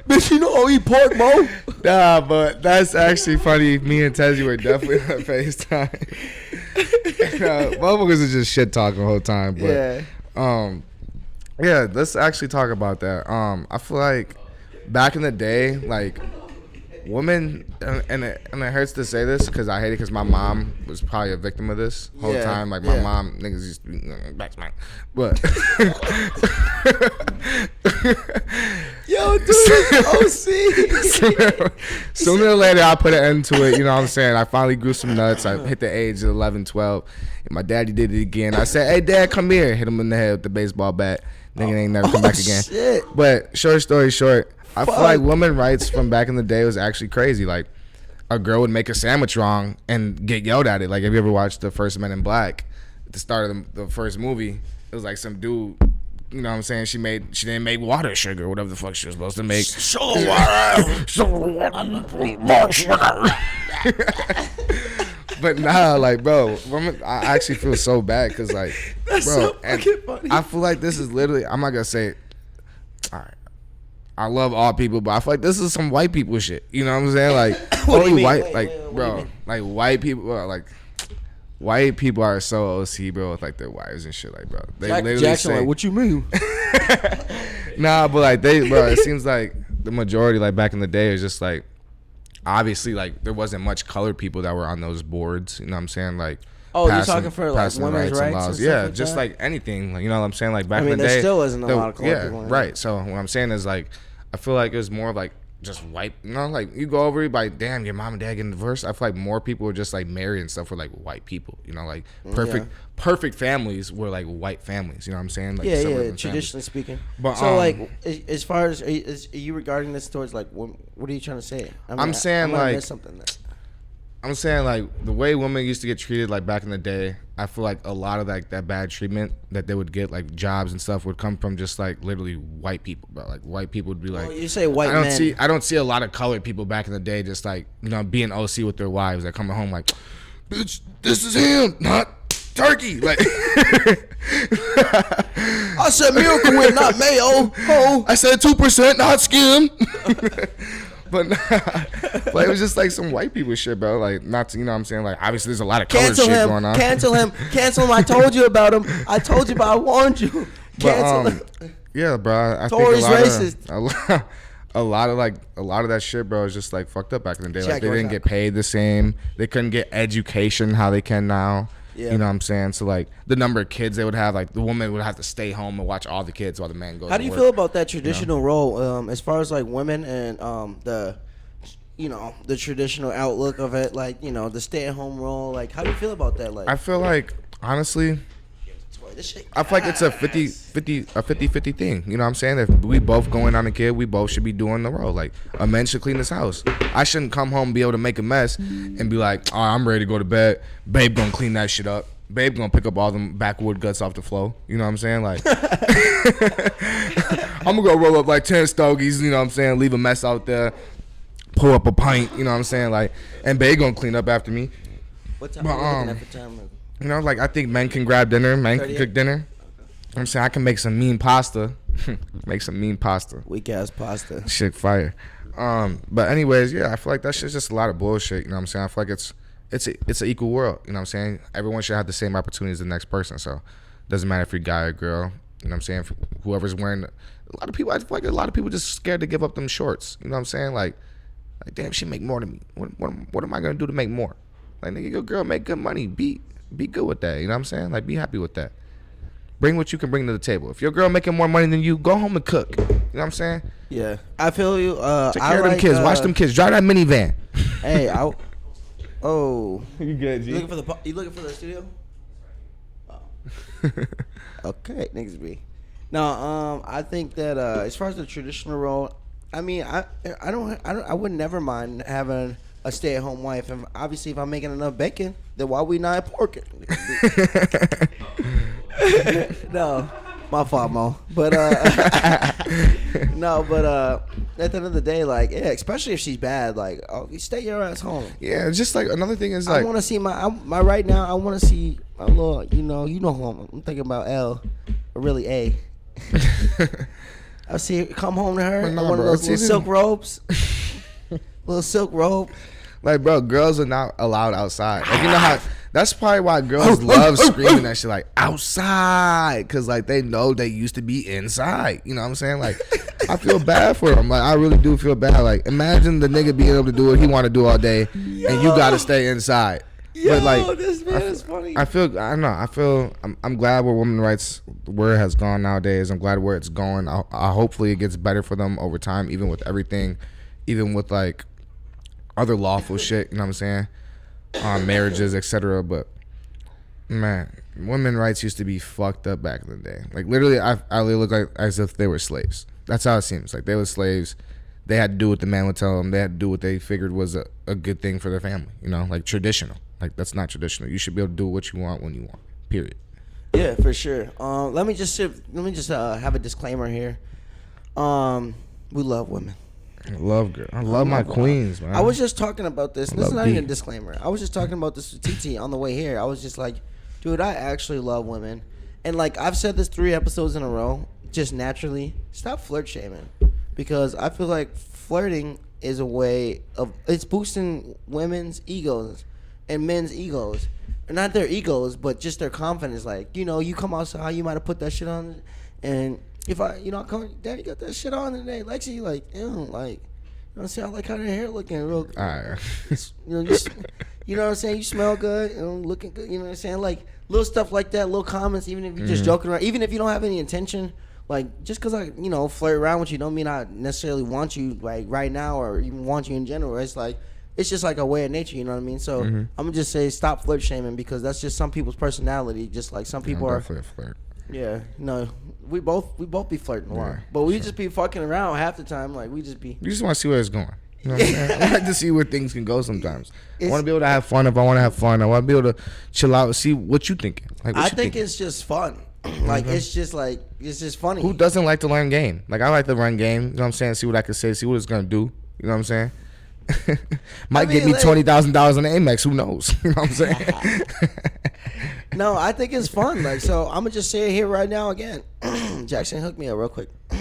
Bitch, you don't eat pork, Mo. Nah, but that's actually funny. Me and Tezzy were definitely on FaceTime. Motherfuckers are just shit talking the whole time. But Yeah. Yeah, let's actually talk about that. I feel like back in the day, like women, and it hurts to say this because I hate it because my mom was probably a victim of this whole Yeah, time. Like my yeah. mom, niggas used to be back smack, but Yo, dude, OC. sooner or later I'll put an end to it. You know what I'm saying? I finally grew some nuts. I hit the age of 11, 12, and my daddy did it again. I said, "Hey, Dad, come here." Hit him in the head with the baseball bat. Nigga ain't never come back again. Shit. But short story short, I feel Fuck. like women rights from back in the day was actually crazy. Like a girl would make a sandwich wrong and get yelled at it. Like have you ever watched the first Men in Black? At the start of the first movie, it was like some dude. You know what I'm saying? She didn't make water sugar, whatever the fuck she was supposed to make. Sugar water. But nah, like, bro, I actually feel so bad because, like, That's bro, so and fucking funny. I feel like this is literally, I'm not gonna say it. All right, I love all people, but I feel like this is some white people shit. You know what I'm saying? Like, What do you only mean? white, Wait, like, wait, what do you bro, mean? like white people, bro, like. White people are so OC, bro, with like their wives and shit, like, bro. They literally Jackson, say, like, what you mean? nah, but like bro, it seems like the majority, like back in the day, is just like, obviously, like there wasn't much colored people that were on those boards. You know what I'm saying? Like, Oh, you're talking for like passing women's rights and stuff yeah, like just that? like anything. Like, you know what I'm saying? Like back I mean, in the there day, still isn't a lot of colored yeah, people in it. right. So what I'm saying is like, I feel like it was more of like just white. You know, like you go over it, like, damn, your mom and dad getting divorced. I feel like more people were just like married and stuff were like white people. You know, like perfect families were like white families. You know what I'm saying? Like Yeah, separate yeah. families. Traditionally speaking. But, so, like, as far as are you regarding this towards like, what are you trying to say? I mean, I'm saying, I might have like- missed something there. I'm saying like the way women used to get treated like back in the day, I feel like a lot of like that bad treatment that they would get, like jobs and stuff, would come from just like literally white people. But like white people would be like, Well, you say white I don't men. I don't see a lot of colored people back in the day just like, you know, being OC with their wives. They're coming home like, bitch, this is ham, not turkey. Like I said Miracle Whip, not mayo. Oh, I said 2%, not skim. But nah, but it was just like some white people shit, bro. Like, not to, you know what I'm saying? Like, obviously there's a lot of colored cancel shit him. going on. Cancel him. Cancel him. I told you about him. I told you, but I warned you. Cancel But, him. yeah, bro. I Tory's think racist. a lot of that shit, bro, is just like fucked up back in the day. Check Like they yours didn't out. get paid the same. They couldn't get education how they can now. Yeah. You know what I'm saying? So like the number of kids they would have, like the woman would have to stay home and watch all the kids while the man goes. How to do you work. feel about that traditional role, as far as like women and the, you know, the traditional outlook of it, like, you know, the stay-at-home role? Like, how do you feel about that? Like, I feel like honestly, this shit. I feel like it's a 50-50 thing. You know what I'm saying? If we both going on a kid, we both should be doing the role. Like a man should clean his house. I shouldn't come home and be able to make a mess and be like, oh, I'm ready to go to bed. Babe gonna clean that shit up. Babe gonna pick up all them backwood guts off the floor. You know what I'm saying? Like I'm gonna go roll up like 10 stogies, you know what I'm saying? Leave a mess out there. Pull up a pint, you know what I'm saying? Like, and Babe gonna clean up after me. What time But, are you looking at for time? You know, like I think men can grab dinner, men can 38? cook dinner. You know what I'm saying I can make some mean pasta. Make some mean pasta. Weak ass pasta. Shit fire. But anyways, yeah, I feel like that shit's just a lot of bullshit. You know what I'm saying? I feel like it's an equal world. You know what I'm saying? Everyone should have the same opportunities as the next person. So it doesn't matter if you're a guy or girl. You know what I'm saying? Whoever's wearing, a lot of people, I feel like a lot of people just scared to give up them shorts. You know what I'm saying? Like damn, she make more than me. What am I gonna do to make more? Like, nigga, your girl make good money. Be good with that. You know what I'm saying? Like, be happy with that. Bring what you can bring to the table. If your girl making more money than you, go home and cook. You know what I'm saying? Yeah, I feel you. Take care of them kids. Watch them kids. Drive that minivan. Hey, oh, You good, you looking for the studio? Oh. Okay, niggas be. No, I think that as far as the traditional role, I mean, I would never mind having a stay-at-home wife, and obviously, if I'm making enough bacon, then why we not porking? No, my fault, Mo. But no, but at the end of the day, like, yeah, especially if she's bad, like, oh, you stay your ass home. Yeah, just like another thing is I like, want to see my right now. I want to see my little, you know who I'm thinking about, L, or really A. I see her come home to her But in nah, one of bro, those it's little even- silk robes, little silk robe. like, bro, girls are not allowed outside. Like, you know how That's probably why girls love screaming that shit like outside, cause like they know they used to be inside. You know what I'm saying? Like, I feel bad for them. Like, I really do feel bad. Like, imagine the nigga being able to do what he want to do all day, and you gotta stay inside. Yo, but like, this man is funny. I feel I'm glad where women's rights where it has gone nowadays. I'm glad where it's going. I hopefully it gets better for them over time, even with everything, even with like other lawful shit. You know what I'm saying? Marriages, etc. But man, women's rights used to be fucked up back in the day. Like literally, I look like as if they were slaves. That's how it seems. Like they were slaves. They had to do what the man would tell them. They had to do what they figured was a good thing for their family. You know, like traditional. Like that's not traditional. You should be able to do what you want when you want. Period. Yeah, for sure. Let me just have a disclaimer here. We love women. I love girl. I love my queens, man. I was just talking about this. This is not B. even a disclaimer. I was just talking about this with TT on the way here. I was just like, dude, I actually love women. And like I've said this 3 episodes in a row, just naturally, stop flirt shaming. Because I feel like flirting is a way of, it's boosting women's egos and men's egos. Not their egos, but just their confidence. Like, you know, you come outside, you might have put that shit on, and if I come, Dad, you got that shit on today. Lexi, like, ew, like, you know what I'm saying? I like how their hair looking real good. All right. You know what I'm saying? You smell good, you know, looking good. You know what I'm saying? Like, little stuff like that, little comments, even if you're just joking around, even if you don't have any intention. Like, just because I, you know, flirt around with you don't mean I necessarily want you, like, right now or even want you in general. It's like, it's just like a way of nature, you know what I mean? So, I'm going to just say stop flirt shaming because that's just some people's personality. Just like some people are. Definitely a flirt. Yeah, no, we both be flirting a lot. Yeah, but we just be fucking around half the time. Like, we just be. You just want to see where it's going. You know what I'm saying? I like to see where things can go sometimes. I want to be able to have fun if I want to have fun. I want to be able to chill out and see what you thinking. Like, I think it's just fun. Like, it's just funny. Who doesn't like to learn game? Like, I like to run game. You know what I'm saying? See what I can say. See what it's going to do. You know what I'm saying? Might get me like, $20,000 on the Amex. Who knows? You know what I'm saying? No, I think it's fun. Like, so I'm gonna just say it here right now again. Jackson, hook me up real quick. Hey,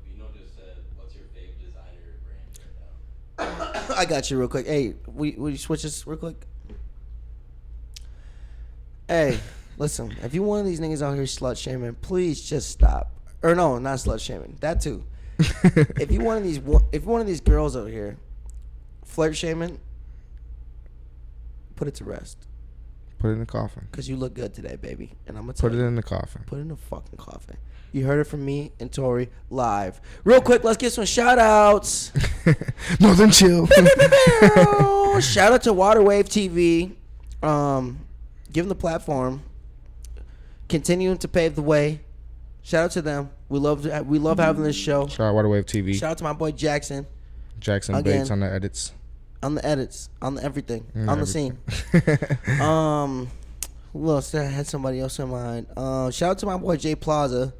Vino just said, what's your favorite designer brand right now? I got you real quick. Hey, will you switch this real quick? Hey, listen. If you one of these niggas out here slut shaming, please just stop. Or no, not slut shaming. That too. If you one of these girls out here flirt shaming, put it to rest. Put it in the coffin. Because you look good today, baby. And I'm going to Put it in the coffin. Put it in the fucking coffin. You heard it from me and Tori live. Real quick, let's get some shout-outs. More than chill. Shout out to Waterwave TV. Give them the platform. Continuing to pave the way. Shout out to them. We love having this show. Shout out Waterwave TV. Shout out to my boy Jackson. Jackson Again. Bates on the edits. On the edits, on the everything, on the scene. scene. Who else? I had somebody else in mind. Shout out to my boy Jay Plaza.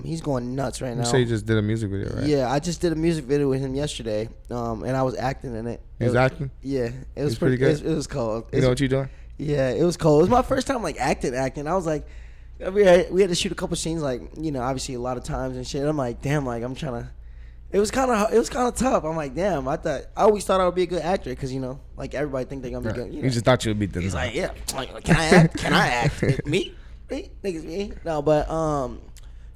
He's going nuts right now. You say you just did a music video, right? Yeah, I just did a music video with him yesterday. And I was acting in it. He was acting? Yeah, it was pretty good. It was cold. You know what you doing? Yeah, it was cold. It was my first time like acting. I was like, we had to shoot a couple scenes, like, you know, obviously a lot of times and shit. I'm like, damn, like I'm trying to. It was kind of tough. I'm like, damn. I always thought I would be a good actor because, you know, like everybody think they're gonna be good. You know? just thought you would be the. He's like, yeah. Like, can I act? Can I act? Me? Niggas me? No, but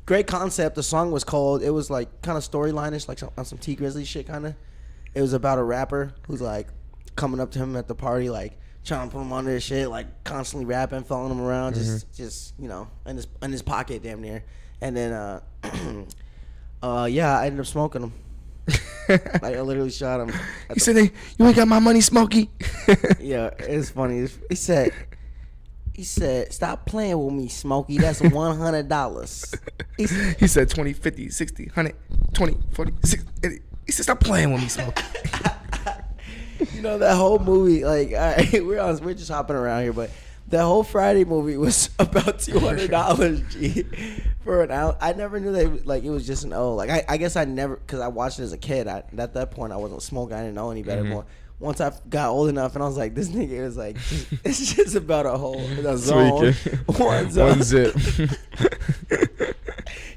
great concept. The song was called. It was like kind of storyline-ish, like on some T Grizzly shit kind of. It was about a rapper who's like coming up to him at the party, like trying to put him under his shit, like constantly rapping, following him around, just you know, in his pocket damn near, and then yeah, I ended up smoking him. Like, I literally shot him. He said, "Hey, you ain't got my money, Smokey." Yeah, it's funny. He said, "Stop playing with me, Smokey. That's $100." He said 20, 50, 60, 100, 20, 40, 60, 80. He said, "Stop playing with me, Smokey." You know, that whole movie, like, we're just hopping around here, but the whole Friday movie was about $200, G, for an hour. I never knew that, like, it was just an O. Like, I guess I never, because I watched it as a kid. At that point, I wasn't smoking. I didn't know any better. But once I got old enough, and I was like, this nigga is like, it's just about a whole zone. One zone. One zip.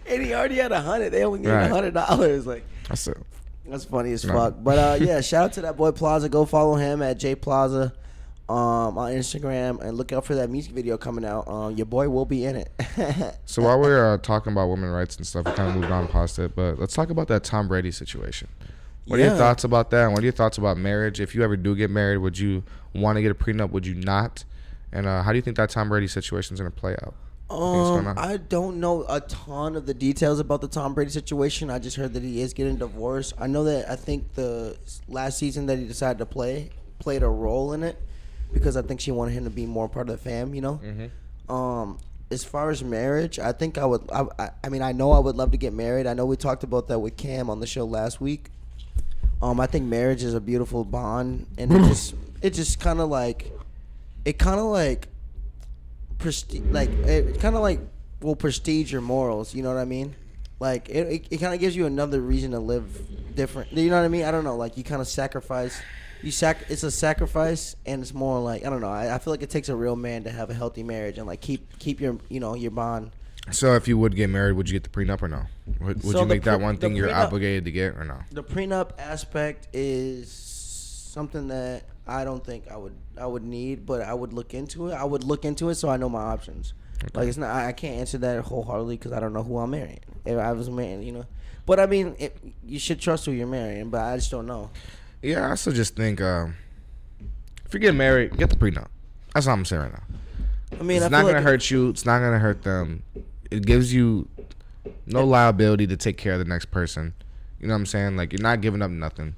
And he already had 100. They only gave him $100. Like, that's funny as fuck. But yeah, shout out to that boy Plaza. Go follow him at J Plaza. on Instagram, and look out for that music video coming out. Your boy will be in it. So while we're talking about women's rights and stuff, we kind of moved on past it, but let's talk about that Tom Brady situation. What are your thoughts about that? And what are your thoughts about marriage? If you ever do get married, would you want to get a prenup? Would you not? And how do you think that Tom Brady situation is going to play out? I don't know a ton of the details about the Tom Brady situation. I just heard that he is getting divorced. I know that I think the last season that he decided to played a role in it because I think she wanted him to be more part of the fam, you know? Mm-hmm. As far as marriage, I think I would. I mean, I know I would love to get married. I know we talked about that with Cam on the show last week. I think marriage is a beautiful bond, and it just kind of like prestige your morals. You know what I mean? Like it kind of gives you another reason to live different. You know what I mean? I don't know. Like you kind of sacrifice. It's a sacrifice, and it's more like I don't know. I feel like it takes a real man to have a healthy marriage and like keep your your bond. So if you would get married, would you get the prenup or no? Would you make that one thing you're obligated to get or no? The prenup aspect is something that I don't think I would need, but I would look into it. I would look into it so I know my options. Okay. Like it's not. I can't answer that wholeheartedly because I don't know who I'm marrying. If I was married, you know. But I mean, you should trust who you're marrying. But I just don't know. Yeah, I also just think if you're getting married, get the prenup. That's all I'm saying right now. I mean, it's not going to hurt you. It's not going to hurt them. It gives you no liability to take care of the next person. You know what I'm saying? Like, you're not giving up nothing.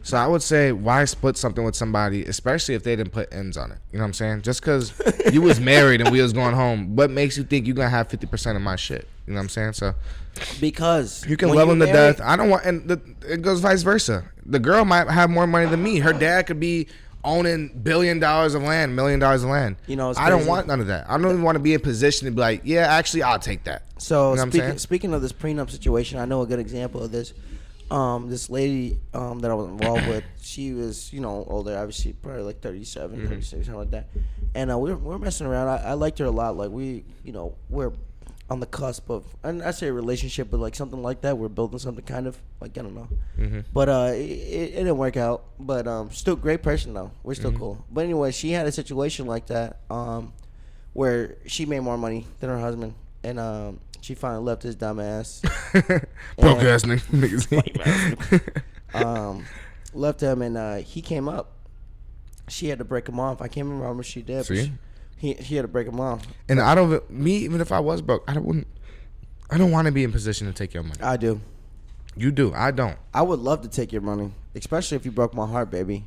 So I would say, why split something with somebody, especially if they didn't put ends on it? You know what I'm saying? Just because you was married and we was going home, what makes you think you're going to have 50% of my shit? You know what I'm saying? So because you can love them to death. I don't want, and it goes vice versa. The girl might have more money than me. Her dad could be owning $1 billion of land, $1 million of land. You know, I don't want none of that. I don't even want to be in position to be like, yeah, actually, I'll take that. So you know speaking of this prenup situation, I know a good example of this. This lady that I was involved with, she was, older, obviously, probably like 37, 36, something like that. And we were messing around. I liked her a lot. Like we're on the cusp of, and I say a relationship, but like something like that. We're building something kind of like, I don't know. Mm-hmm. But it didn't work out. But still great person though. We're still cool. But anyway, she had a situation like that where she made more money than her husband, and she finally left his dumb ass. Broke ass niggas. Left him, and he came up. She had to break him off. I can't remember how much she did. See? He had to break him off. And even if I was broke, I don't want to be in position to take your money. I do. You do. I don't. I would love to take your money, especially if you broke my heart, baby.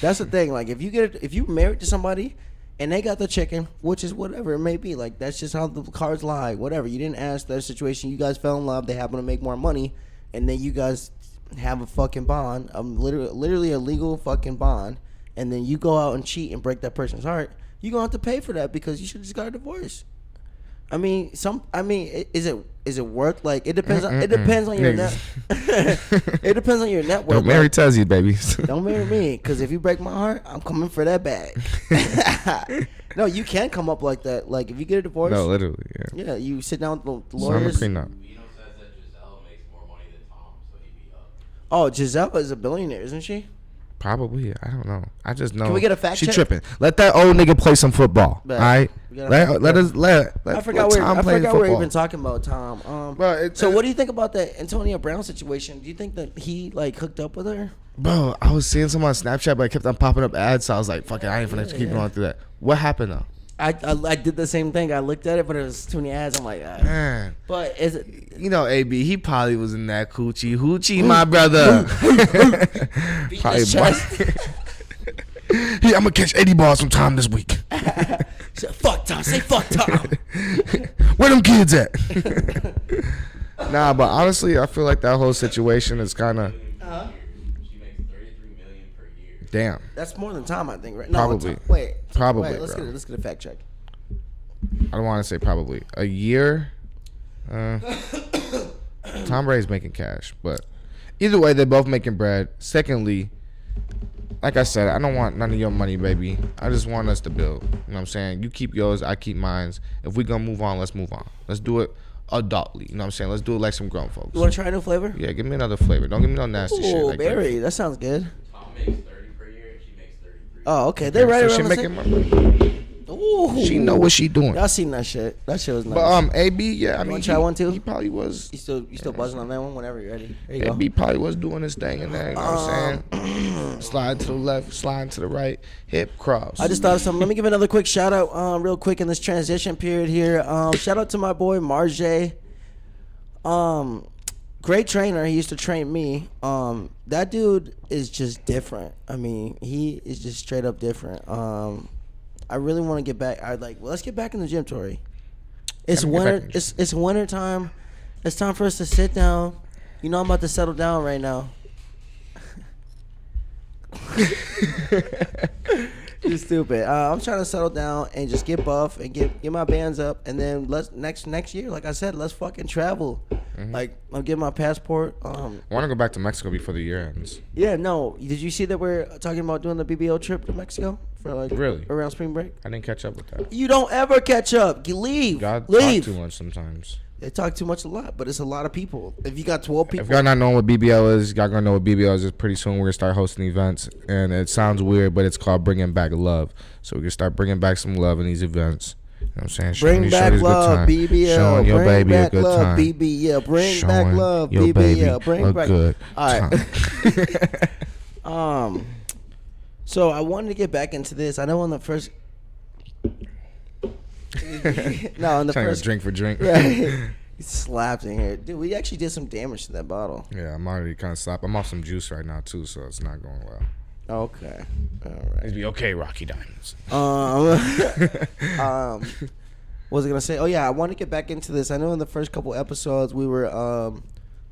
That's the thing. Like if you married to somebody and they got the chicken, which is whatever it may be, like that's just how the cards lie. Whatever. You didn't ask that situation. You guys fell in love. They happen to make more money, and then you guys have a fucking bond, literally a legal fucking bond, and then you go out and cheat and break that person's heart. You're gonna have to pay for that because you should just got a divorce. I mean, is it worth, like, it depends on your net. It depends on your net worth. Don't marry Tezzy, baby. Don't marry me, because if you break my heart, I'm coming for that bag. No, you can come up like that. Like if you get a divorce. No, literally, yeah. Yeah, you sit down with the lawyers. Sign the prenup. Says that Giselle makes more money than Tom, so he'd be up. Oh, Giselle is a billionaire, isn't she? Probably. I don't know. I just know. Can we get a fact check? She tripping. Let that old nigga play some football. All right. Let I forgot football. we're even talking about Tom. So what do you think about that Antonio Brown situation? Do you think that he like hooked up with her? Bro, I was seeing some on Snapchat, but I kept on popping up ads, so I was like, "Fuck it, I ain't finna keep going through that." What happened though? I did the same thing. I looked at it, but it was too many ads. I'm like, man. But is it? AB, he probably was in that hoochie, my brother. Probably. I'm gonna catch 80 balls from Tom this week. Fuck Tom. Say fuck Tom. Where them kids at? Nah, but honestly, I feel like that whole situation is kind of. She makes $33 million per year. Damn. That's more than Tom, I think, right? No, probably. Probably. Let's bro. Let's get a fact check. I don't want to say probably a year. Tom Brady's making cash, but either way, they're both making bread. Secondly, like I said, I don't want none of your money, baby. I just want us to build. You know what I'm saying? You keep yours, I keep mine. If we gonna move on, let's move on. Let's do it adultly. You know what I'm saying? Let's do it like some grown folks. You want to try a new flavor? Yeah, give me another flavor. Don't give me no nasty shit. Oh, like berry. That sounds good. Tom makes 30 per year, and she makes 33. Oh, okay. They right so she around the making same. more money. Ooh. She know what she doing. Y'all seen that shit? That shit was nice. But AB, yeah, I You mean, wanna try one too? He probably was. You still buzzing on that one whenever you're ready. There you go. AB probably was doing his thing in there. You know what I'm saying? Slide to the left, slide to the right, hip cross. I just thought of something. Let me give another quick shout out, real quick in this transition period here. Shout out to my boy Marjay. Great trainer. He used to train me. That dude is just different. I mean, he is just straight up different. I really want to get back. Let's get back in the gym, Tori. It's winter. It's winter time. It's time for us to sit down. You know I'm about to settle down right now. You're stupid. I'm trying to settle down and just get buff and get my bands up, and then let's next year, like I said, let's fucking travel. Mm-hmm. Like I'll get my passport. I want to go back to Mexico before the year ends. Yeah, no. Did you see that we're talking about doing the BBO trip to Mexico for really around spring break? I didn't catch up with that. You don't ever catch up. You leave. God leave. Talk too much sometimes. They talk too much a lot, but it's a lot of people. If you got 12 people. If y'all not knowing what BBL is, y'all gonna know what BBL is. Pretty soon we're gonna start hosting events, and it sounds weird, but it's called Bringing Back Love. So we can start bringing back some love in these events. You know what I'm saying? Bring back love, BBL. Showing your baby a good love, time. BBL. Bring back love, your baby BBL. Bring back good all right. So I wanted to get back into this. I know in the first. No, in the first drink for drink. Right. He slapped in here, dude. We actually did some damage to that bottle. Yeah, I'm already kind of slapped. I'm off some juice right now too, so it's not going well. Okay, all right. It'd be okay, Rocky Diamonds. What was I gonna say? Oh yeah, I want to get back into this. I know in the first couple episodes we were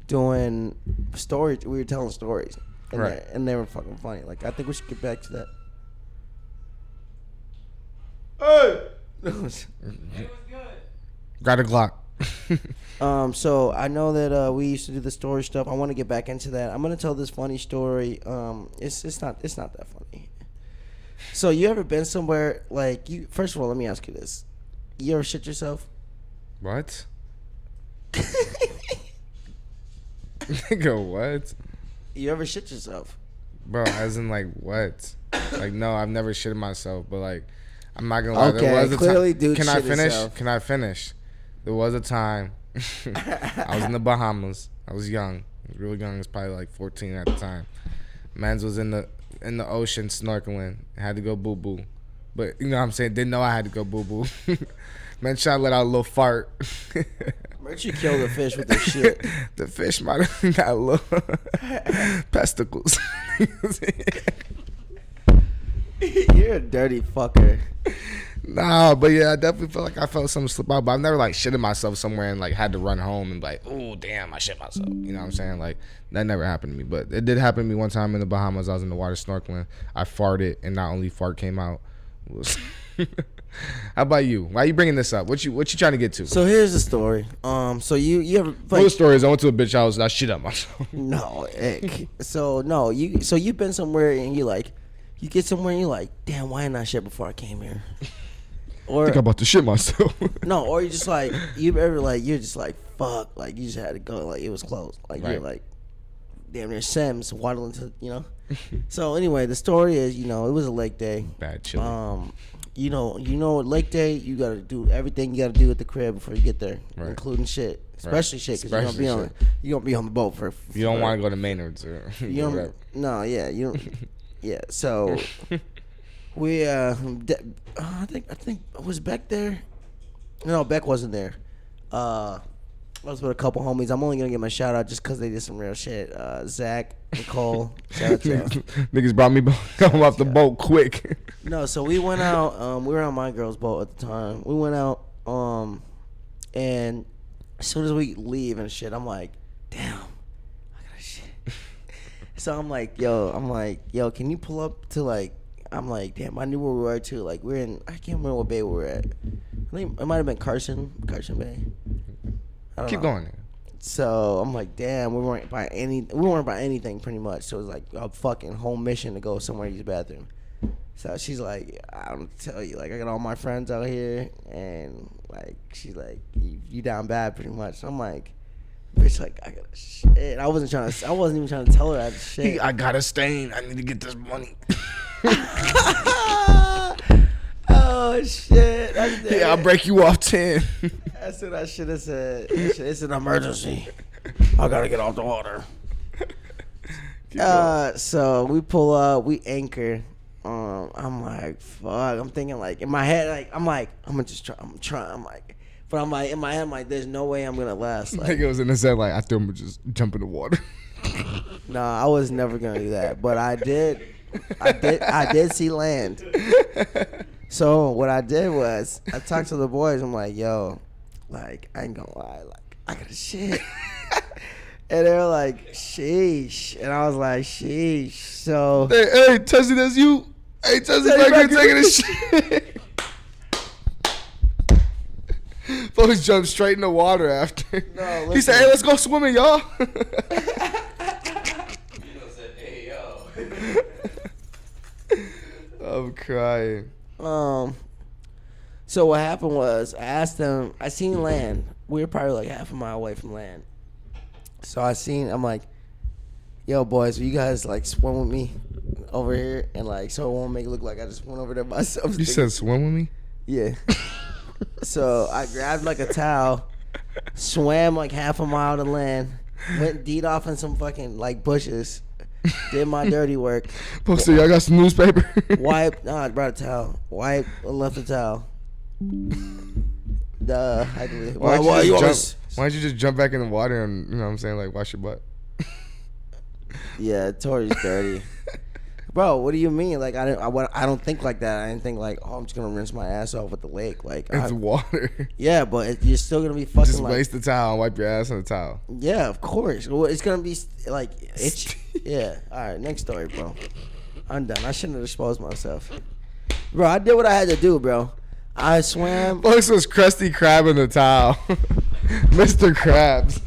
doing stories. We were telling stories, and right? And they were fucking funny. Like I think we should get back to that. Hey. Got a Glock. So I know that we used to do the story stuff. I want to get back into that. I'm gonna tell this funny story. It's not that funny. So you ever been somewhere like you? First of all, let me ask you this: you ever shit yourself? What? Nigga, what? You ever shit yourself? Bro, as in like what? Like no, I've never shitted myself, but like I'm not gonna lie. Okay, there was a clearly, time. dude. Can I finish? Himself. Can I finish? There was a time. I was in the Bahamas. I was young. I was really young. I was probably like 14 at the time. Mans was in the ocean snorkeling. Had to go boo boo, but you know what I'm saying. Didn't know I had to go boo boo. Man, tried to let out a little fart. Where'd you kill the fish with the shit? The fish might have got a little pesticles. You're a dirty fucker. Nah, but yeah, I definitely felt like I felt something slip out. But I've never like shitted myself somewhere and like had to run home and be like, oh damn, I shit myself. You know what I'm saying? Like that never happened to me. But it did happen to me one time in the Bahamas. I was in the water snorkeling. I farted, and not only fart came out. How about you? Why are you bringing this up? What you trying to get to? So here's the story. So you ever? Full of stories. I went to a bitch house and I shit up myself. No, ick. So you've been somewhere and you get somewhere and you're like, damn, why didn't I shit before I came here? Or I think I'm about to shit myself. No, or you just like you're just like fuck, like you just had to go, like it was close, like right. You're like damn near Sims waddling to So anyway, the story is it was a lake day. Bad chili. You know lake day, you gotta do everything you gotta do at the crib before you get there, right. Including shit, especially shit, because you're gonna be on the boat for. You don't want to go to Maynard's or. You don't. No, yeah, you don't. Yeah, so. We I think was Beck there? No, Beck wasn't there. I was with a couple homies. I'm only gonna give my shout out just because they did some real shit. Zach, Nicole, shout out to them. Niggas brought me home off the boat quick. No, so we went out. We were on my girl's boat at the time. We went out. And as soon as we leave and shit, I'm like, damn, I gotta shit. So I'm like, yo, can you pull up to like. I'm like, damn, I knew where we were too. Like I can't remember what bay we were at. I think it might have been Carson Bay. Keep going. So I'm like, damn, we weren't by anything pretty much. So it was like a fucking whole mission to go somewhere to use the bathroom. So she's like, I don't tell you, like I got all my friends out here, and like she's like, you down bad pretty much. So I'm like, bitch, like I gotta shit. I wasn't even trying to tell her I had to shit. I got a stain. I need to get this money. Oh shit! That's Yeah, I'll break you off 10. That's what I should have said. It's an emergency. I gotta get off the water. So we pull up, we anchor. I'm like, fuck. I'm thinking like in my head, like I'm gonna just try. I'm trying. I'm like, but I'm like in my head, I'm like, there's no way I'm gonna last. Like Like, it was in his head, like I thought I'm gonna just jump in the water. no, I was never gonna do that. But I did. I did see land. So what I did was I talked to the boys. I'm like, yo, like I ain't gonna lie, like I got a shit. And they were like, sheesh. And I was like, sheesh. So Hey, Tessie, that's you. Hey, Tessie, back here taking a shit. Folks jumped straight in the water after. No, He said, hey, let's go swimming, y'all. You know, said, hey, yo. I'm crying. so what happened was I asked them, I seen land. We were probably like half a mile away from land. So I'm like, yo boys, will you guys like swim with me over here? And like, so it won't make it look like I just went over there myself. You said swim with me? Yeah. So I grabbed like a towel, swam like half a mile to land, went deed off in some fucking like bushes, did my dirty work. Poster, y'all got some newspaper? I brought a towel. Wiped and left the towel. Duh. I can leave. Why'd you just jump back in the water and, you know what I'm saying, like wash your butt? Yeah, Tori's dirty. Bro, what do you mean? Like I don't think like that. I didn't think like, oh, I'm just gonna rinse my ass off with the lake. Like It's water. yeah, but you're still gonna be fucking Just like, waste the towel and wipe your ass on the towel. yeah, of course. Well, it's gonna be like itch. Yeah. All right, next story, bro. I'm done. I shouldn't have exposed myself, bro. I did what I had to do, bro. I swam. Folks was Krusty Krab in the towel. Mr. Krabs.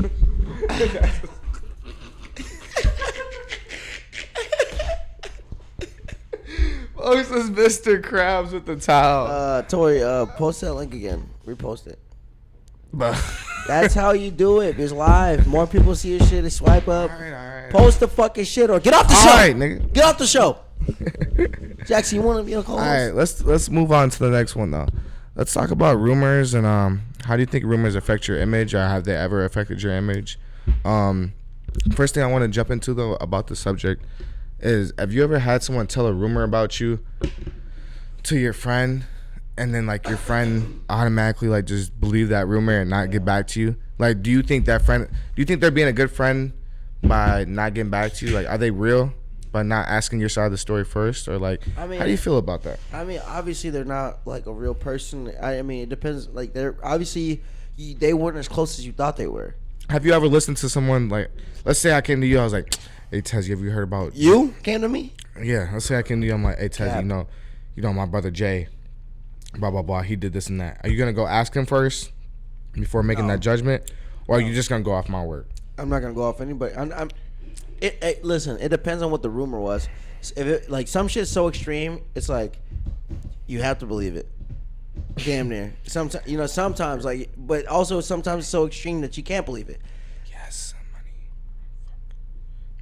Folks was Mr. Krabs with the towel. Tori, post that link again. Repost it. That's how you do it. It's live. More people see your shit. They swipe up. All right. Post the fucking shit or get off the show. All right, nigga. Get off the show. Jackson, you want to be a co-host? All right, let's move on to the next one though. Let's talk about rumors and how do you think rumors affect your image, or have they ever affected your image? First thing I want to jump into though about the subject is, have you ever had someone tell a rumor about you to your friend, and then like your friend automatically like just believe that rumor and not get back to you? Like, do you think they're being a good friend by not getting back to you? Like, are they real by not asking your side of the story first? Or like, I mean, how do you feel about that? I mean, obviously they're not like a real person. I mean, it depends. Like, they're obviously they weren't as close as you thought they were. Have you ever listened to someone, like, let's say I came to you, I was like, hey Tez, have you heard about You came to me? Yeah, let's say I came to you, I'm like, hey Tez, Cap. you know my brother Jay, blah blah blah, he did this and that. Are you gonna go ask him first before making that judgment, or are you just gonna go off my word? I'm not gonna go off anybody. Listen, it depends on what the rumor was. If it like some shit's so extreme, it's like you have to believe it. Damn near. Sometimes like, but also sometimes it's so extreme that you can't believe it. Yes, money.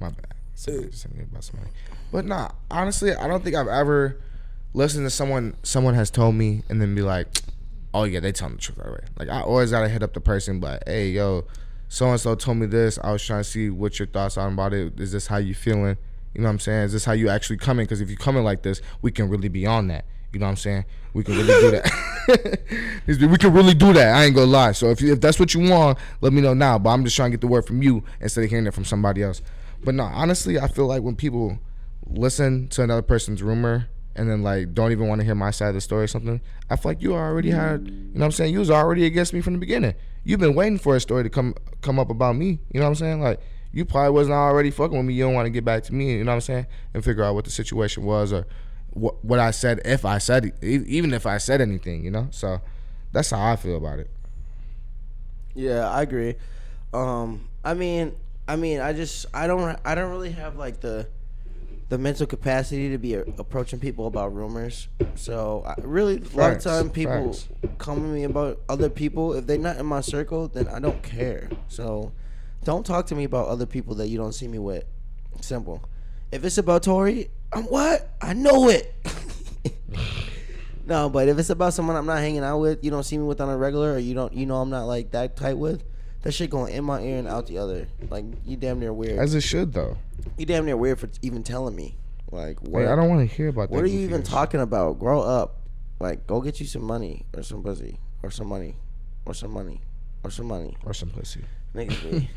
My bad. Somebody just sent me about some money. But nah, honestly, I don't think I've ever listened to someone has told me and then be like, oh yeah, they telling the truth right away. Like, I always gotta hit up the person, but hey, yo, so and so told me this. I was trying to see what your thoughts are about it. Is this how you feeling? You know what I'm saying? Is this how you actually coming? Because if you coming like this, we can really be on that. You know what I'm saying? We can really do that. We can really do that. I ain't gonna lie. So if that's what you want, let me know now. But I'm just trying to get the word from you instead of hearing it from somebody else. But no, honestly, I feel like when people listen to another person's rumor and then like don't even want to hear my side of the story or something, I feel like you already had, you know what I'm saying? You was already against me from the beginning. You've been waiting for a story to come up about me. You know what I'm saying? Like, you probably wasn't already fucking with me. You don't want to get back to me, you know what I'm saying? And figure out what the situation was, or what I said, if I said it, even if I said anything, you know? So that's how I feel about it. Yeah, I agree. I mean, I don't really have like the mental capacity to be approaching people about rumors. So a lot of time people come to me about other people. If they're not in my circle, then I don't care. So don't talk to me about other people that you don't see me with. Simple. If it's about Tori, I'm what? I know it. No, but if it's about someone I'm not hanging out with, you don't see me with on a regular, or you know I'm not like that tight with, that shit going in my ear and out the other. Like, you damn near weird. As it should, though. You damn near weird for even telling me. Like, what? Hey, I don't want to hear about that. What are you even shit. talking about? Grow up. Like, go get you some money or some pussy or some money or some money or some money Or some pussy. Niggas be.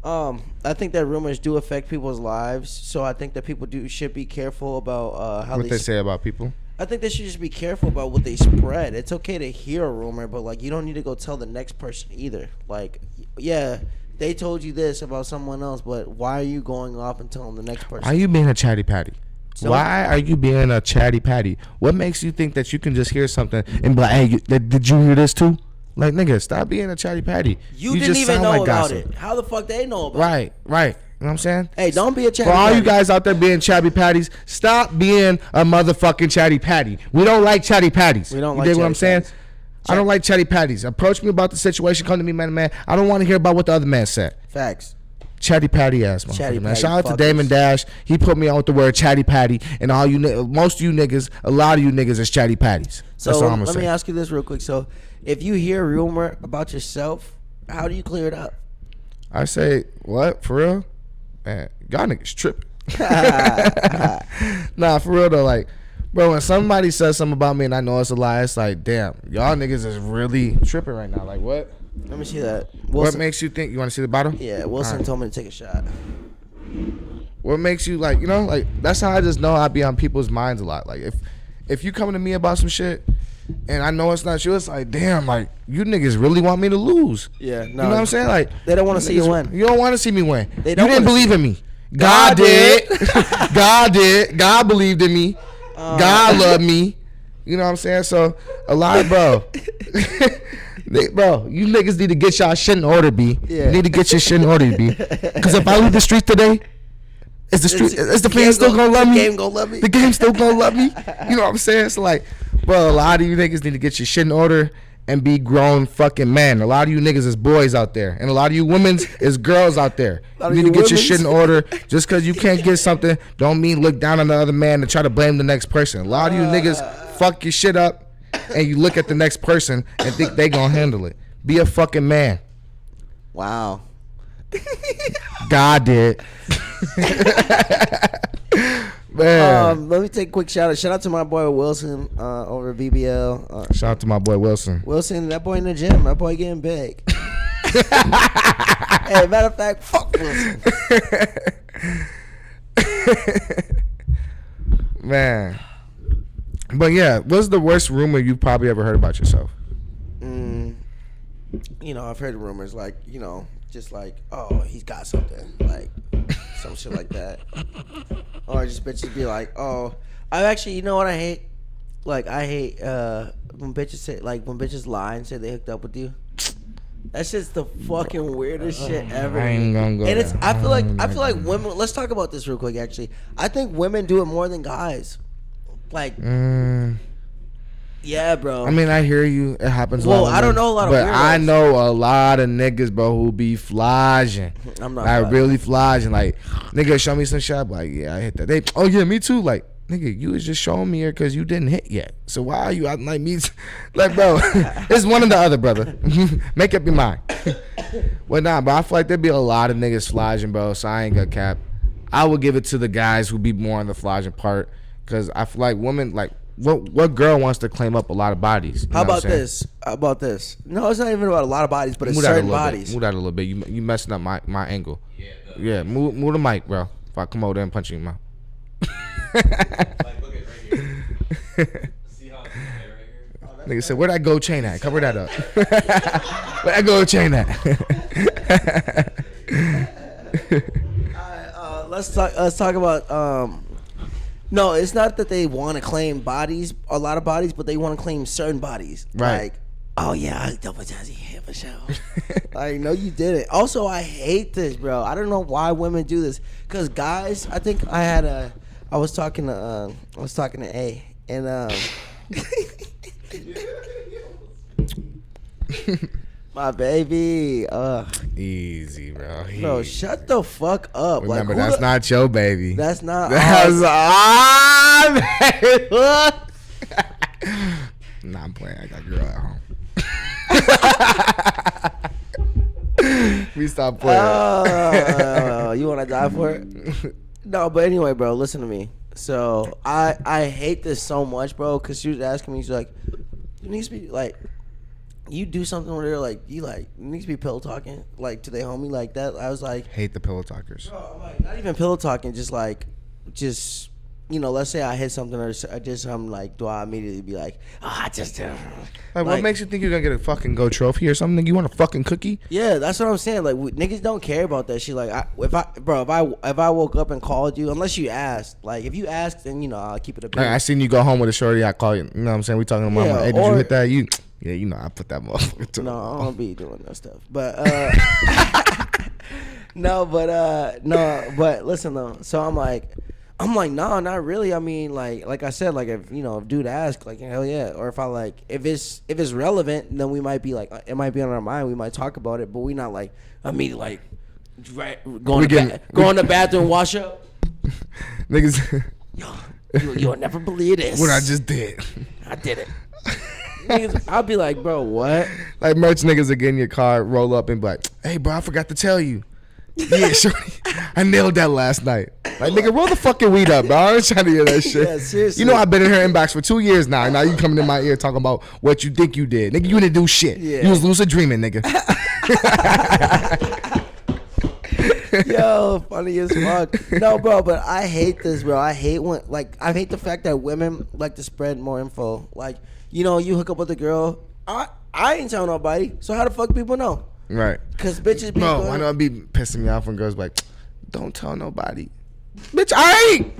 I think that rumors do affect people's lives, so I think that people should be careful about how What they say about people? I think they should just be careful about what they spread. It's okay to hear a rumor, but like, you don't need to go tell the next person either. Like, yeah, they told you this about someone else, but why are you going off and telling the next person? Why are you being a chatty patty? So- Why are you being a chatty patty? What makes you think that you can just hear something and be like, hey, did you hear this too? Like, nigga, stop being a chatty patty. You didn't just even sound know like about gossip. it. How the fuck they know about it? Right. You know what I'm saying? Hey, don't be a chatty For all you patty. guys out there being chatty patties, stop being a motherfucking chatty patty. We don't like chatty patties. We don't You like dig what chatty I'm saying? patties. I don't like chatty patties. Approach me about the situation. Come to me, man to man. I don't want to hear about what the other man said. Facts. Chatty patty ass Chatty motherfucker, man. patty Shout out to fuckers. Damon Dash. He put me on with the word chatty patty, and all you, most of you niggas, a lot of you niggas is chatty patties. So That's all I'm gonna let say. me ask you this real quick. So, if you hear a rumor about yourself, how do you clear it up? I say, what? For real? Man, y'all niggas tripping. Nah, for real though, like, bro, when somebody says something about me and I know it's a lie, it's like, damn, y'all niggas is really tripping right now. Like, what? Let me see that. What makes you think? You want to see the bottle? Yeah, Wilson Alright. told me to take a shot. What makes you, like, you know, like, that's how I just know I be on people's minds a lot. Like, if you coming to me about some shit and I know it's not you, it's like, damn, like, you niggas really want me to lose. Yeah, no. You know what I'm saying? Like, They don't want to see you niggas- win. You don't want to see me win. They You don't didn't wanna believe see in me. God did. God did. God believed in me. God loved me. You know what I'm saying? So, a lot of, bro, you niggas need to get y'all shit in order, B. Yeah. You need to get your shit in order, B. Because if I leave the street today, is the fans still gonna love me? The game gonna love me. The game still gonna love me? You know what I'm saying? So, like, bro, a lot of you niggas need to get your shit in order and be grown fucking men. A lot of you niggas is boys out there, and a lot of you women is girls out there. lot You of need to you get your shit in women's. order. Just because you can't get something, don't mean look down on the other man and try to blame the next person. A lot of you niggas fuck your shit up, and you look at the next person and think they gonna handle it. Be a fucking man. Wow. God did. Man. Let me take a quick shout out. Shout out to my boy Wilson over at BBL. Shout out to my boy Wilson. Wilson, that boy in the gym. That boy getting big. Hey, matter of fact, fuck Wilson. Man. But yeah, what's the worst rumor you probably ever heard about yourself? You know, I've heard rumors like, you know, just like, oh, he's got something, like some shit like that, or just bitches be like, oh, I actually, you know what I hate? Like, I hate when bitches say, like, when bitches lie and say they hooked up with you. That's just the fucking weirdest shit ever. I ain't gonna go And it's, there. I feel like women. Let's talk about this real quick. Actually, I think women do it more than guys. Like, yeah, bro. I mean, I hear you. It happens. Well, a lot with I don't men, know a lot of but I weirdos. know a lot of niggas, bro, who be flogging. I'm not Like flogging. really flogging. Like, nigga, show me some shit. I'm like, yeah, I hit that. They, oh yeah, me too. Like, nigga, you was just showing me here because you didn't hit yet. So why are you acting like me? Like, bro, it's one or the other, brother. Make up your mind. Well, nah, but I feel like there'd be a lot of niggas flogging, bro. So I ain't gonna cap. I would give it to the guys who be more on the flogging part, because I feel like women, like, what girl wants to claim up a lot of bodies? You How know what about I'm saying? this? How about this? No, it's not even about a lot of bodies, but it's Move that a certain little bodies. bit. Move that a little bit. You messing up my angle. Yeah, Yeah, move the mic, bro. If I come over there and punch you in your mouth. like look at right here. See how it's right here? Nigga said, where that gold chain at? Cover that up. Where that gold chain at? Let's talk about. No, it's not that they want to claim bodies, a lot of bodies, but they want to claim certain bodies. Right. Like, oh yeah, I double jazzy here for sure. Like, no, you didn't. Also, I hate this, bro. I don't know why women do this. Cause guys, I think I was talking to A, and My baby. Easy, bro. Bro, Easy. shut the fuck up. Remember, like, that's not your baby. That's not. That's our baby. Nah, I'm playing. I got a girl at home. We stop playing. You want to die for it? No, but anyway, bro, listen to me. So I hate this so much, bro, because she was asking me, she's like, you need to be like, you do something where they're like, you need to be pillow talking, like, to their homie like that. I was like, Hate the pillow talkers. bro, I'm like, not even pillow talking, just you know, let's say I hit something or I did something, like, do I immediately be like, I just did. Like, what makes you think you're gonna get a fucking gold trophy or something? You want a fucking cookie? Yeah, that's what I'm saying. Like, niggas don't care about that shit. Like, if I woke up and called you, unless you asked, like, if you asked, then, you know, I'll keep it a bit. I seen you go home with a shorty. I call you. You know what I'm saying? We talking about, hey, did you hit that? Yeah, you know, I put that motherfucker to. No, I don't be doing that stuff. But no, but listen though. So I'm like, no, not really. I mean, like I said, like, if, you know, if dude ask, like, hell yeah. Or if I, like, if it's relevant, then we might be like, it might be on our mind. We might talk about it, but we not like immediately like go in the bathroom, wash up. Niggas, You'll never believe this. what I just did. I did it. Niggas, I'll be like, bro, what? Like, merch niggas will get in your car, roll up and be like, hey, bro, I forgot to tell you. Yeah, shorty, I nailed that last night. Like, nigga, roll the fucking weed up, bro. I ain't trying to hear that shit. Yeah, seriously. You know I've been in her inbox for 2 years now. Now you coming in my ear talking about what you think you did. Nigga, you didn't do shit. Yeah. You was lucid dreaming, nigga. Yo, funny as fuck. No, bro, but I hate this, bro. I hate the fact that women like to spread more info. Like, you know, you hook up with a girl. I ain't telling nobody. So how the fuck people know? Right. Cause bitches be Bro, going, why do I be pissing me off when girls be like, don't tell nobody. Bitch, I ain't.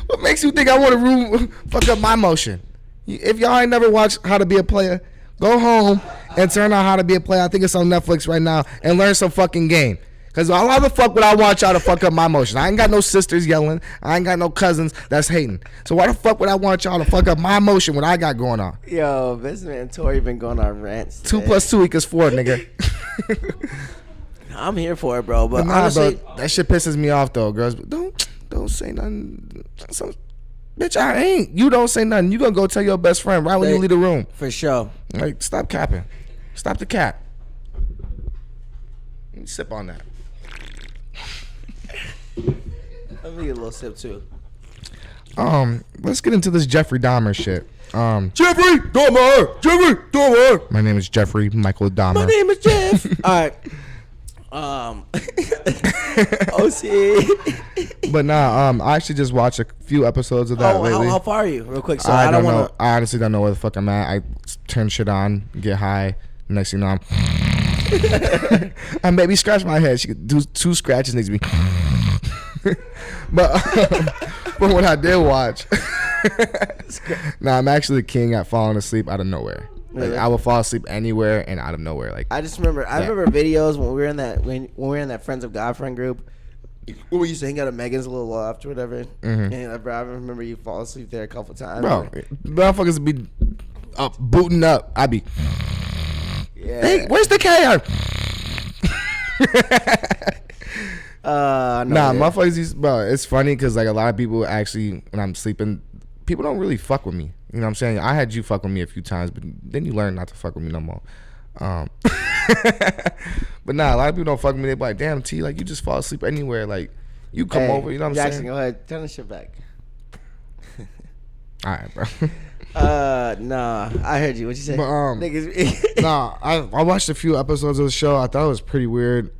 What makes you think I want to fuck up my motion? If y'all ain't never watched How to Be a Player, go home and turn on How to Be a Player. I think it's on Netflix right now, and learn some fucking game. Cause why the fuck would I want y'all to fuck up my motion? I ain't got no sisters yelling. I ain't got no cousins that's hating. So why the fuck would I want y'all to fuck up my motion? What I got going on? Yo, this man Tori been going on rants. 2 + 2 = 4, nigga. I'm here for it, bro. But Nah, honestly, bro, that shit pisses me off though, girls. Don't say nothing. Bitch, I ain't. You don't say nothing. You gonna go tell your best friend right when you leave the room. for sure. Like, stop capping. Stop the cap. Sip on that. Let me get a little sip too. Let's get into this Jeffrey Dahmer shit. Jeffrey Dahmer. My name is Jeffrey Michael Dahmer. My name is Jeff. All right. OC. But nah, I actually just watched a few episodes of that lately. How far are you? Real quick. So I don't want know. I honestly don't know where the fuck I'm at. I turn shit on, get high. Next thing you know, I maybe scratch my head. She could do 2 scratches next to me. But what I did watch, I'm actually the king at falling asleep out of nowhere. Like, I will fall asleep anywhere and out of nowhere. Like, I just remember, remember videos when we were in that when we were in that Friends of God friend group. We used to hang out at Megan's little loft or whatever. Mm-hmm. And bro, I remember you fall asleep there a couple times. bro, motherfuckers be up booting up. I be, Yeah. hey, where's the KR? Motherfuckers, bro, it's funny because, like, a lot of people actually, when I'm sleeping, people don't really fuck with me. You know what I'm saying? I had you fuck with me a few times, but then you learn not to fuck with me no more. But nah, a lot of people don't fuck with me. They be like, damn, T, like, you just fall asleep anywhere. Like, you come over, you know what I'm Jackson, saying? go ahead. Turn the shit back. All right, bro. Nah, I heard you. What you say? But, Niggas. nah, I watched a few episodes of the show. I thought it was pretty weird.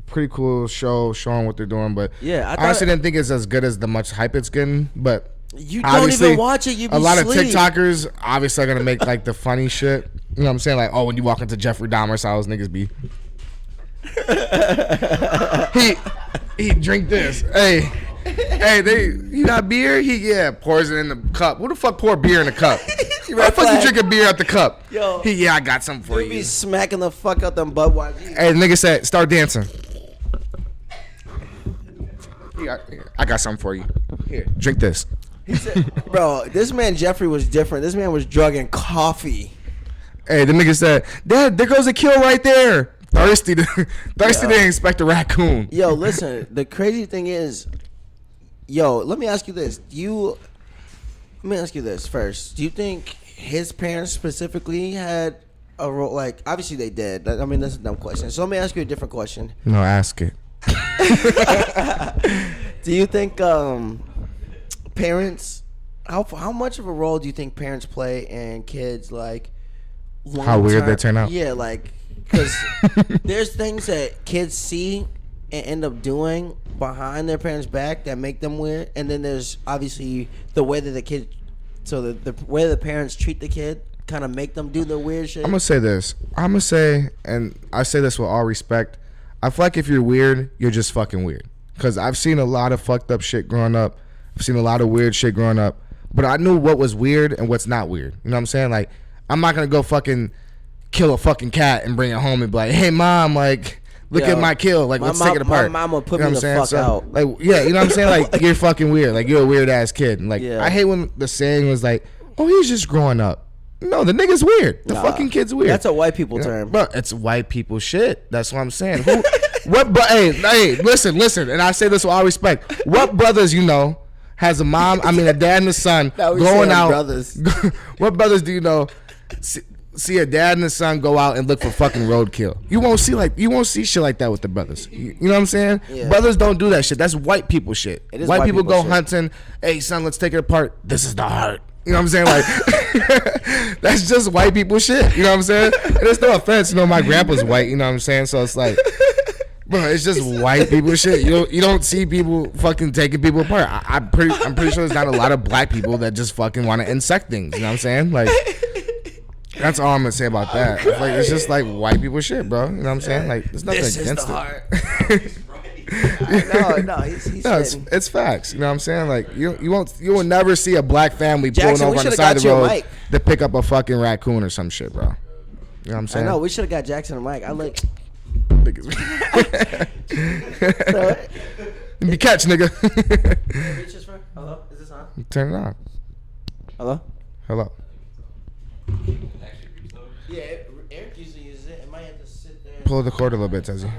Pretty cool show showing what they're doing. But Yeah, I honestly didn't think it's as good as the much hype it's getting. But You don't even watch it. You be a lot sleep. of TikTokers obviously are gonna make like the funny shit. You know what I'm saying? Like, oh, when you walk into Jeffrey Dahmer's house, niggas be he drink this. Hey, you got beer? He pours it in the cup. Who the fuck pour beer in a cup? Why the fuck you drinking beer out the cup? Yo, I got something for you. you. Be smacking the fuck out them Budweiser. Hey, nigga said, start dancing. I got something for you. Here, drink this. He said, bro, this man Jeffrey was different. This man was drugging coffee. Hey, the nigga said, Dad, there goes a kill right there. Thirsty didn't expect a raccoon. Yo, listen, the crazy thing is, let me ask you this. Let me ask you this first. Do you think his parents specifically had a role? Like, obviously they did. I mean, that's a dumb question. So let me ask you a different question. No, ask it. Do you think parents, how much of a role do you think parents play in kids, like, how weird they turn out? Yeah, like, because there's things that kids see and end up doing behind their parents' back that make them weird, and then there's obviously the way that the way the parents treat the kid kind of make them do the weird shit. I'm gonna say this. And I say this with all respect. I feel like if you're weird, you're just fucking weird. Cause I've seen a lot of fucked up shit growing up. I've seen a lot of weird shit growing up. But I knew what was weird and what's not weird. You know what I'm saying? Like, I'm not gonna go fucking kill a fucking cat and bring it home and be like, hey mom, like, look at my kill. Like, let's take it apart. My mama put you know me the fuck out. Like, yeah, you know what I'm saying? Like, you're fucking weird. Like, you're a weird ass kid. And like, Yeah. I hate when the saying was like, oh, he's just growing up. No, the nigga's weird. The fucking kid's weird. That's a white people term. Bro, it's white people shit. That's what I'm saying. Hey, listen, and I say this with all respect. What brothers you know has a dad and a son going out? Brothers. What brothers do you know see a dad and a son go out and look for fucking roadkill? You won't see shit like that with the brothers. You know what I'm saying? Yeah. Brothers don't do that shit. That's white people shit. It is White people go shit. hunting. Hey son, let's take it apart. This is the heart. You know what I'm saying? Like, that's just white people shit. You know what I'm saying? And it's no offense. You know, my grandpa's white. You know what I'm saying? So it's like, bro, it's just white people shit. You don't see people fucking taking people apart. I'm pretty sure there's not a lot of black people that just fucking want to insect things. You know what I'm saying? Like, that's all I'm gonna say about that. Like, it's just like white people shit, bro. You know what I'm saying? Like, there's nothing This is against the it. heart. No, he's No, shitting. it's facts. You know what I'm saying? Like, you will never see a black family Jackson, pulling we over on the should've side got of the you a road mic. to pick up a fucking raccoon or some shit, bro. You know what I'm I saying? know, we should have got Jackson and Mike. I like. Niggas. Be catch, nigga. Hello, is this on? Turn it on. Hello. Hello. Yeah, Eric usually uses it. It might have to sit there. Pull the cord a little bit, Tezzy.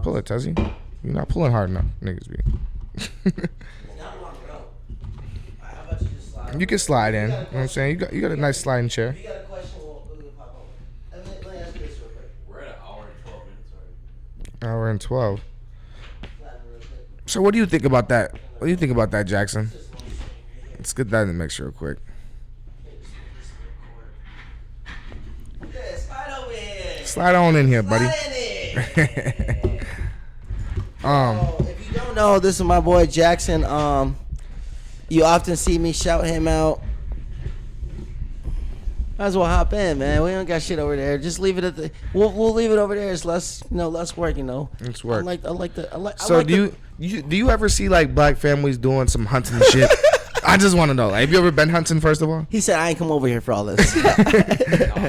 Pull it, Tezzy. You're not pulling hard enough, niggas be. It's not long ago. How about you just slide? You can slide in. You know what I'm saying? You got a nice sliding chair. If you got a question, we'll pop over. Let me ask you this real quick. We're at an hour and 12 minutes already. Hour and 12. Slide in real quick. So what do you think about that? What do you think about that, Jackson? Let's get that in the mix real quick. Yeah, slide over here. Slide on in here, buddy. Slide in here. If you don't know, this is my boy Jackson. You often see me shout him out. Might as well hop in, man. We don't got shit over there. Just leave it at the. We'll leave it over there. It's less, less work. It's work. I like the. So do you ever see like black families doing some hunting and shit? I just want to know. Like, have you ever been hunting? First of all, He said I ain't come over here for all this. No,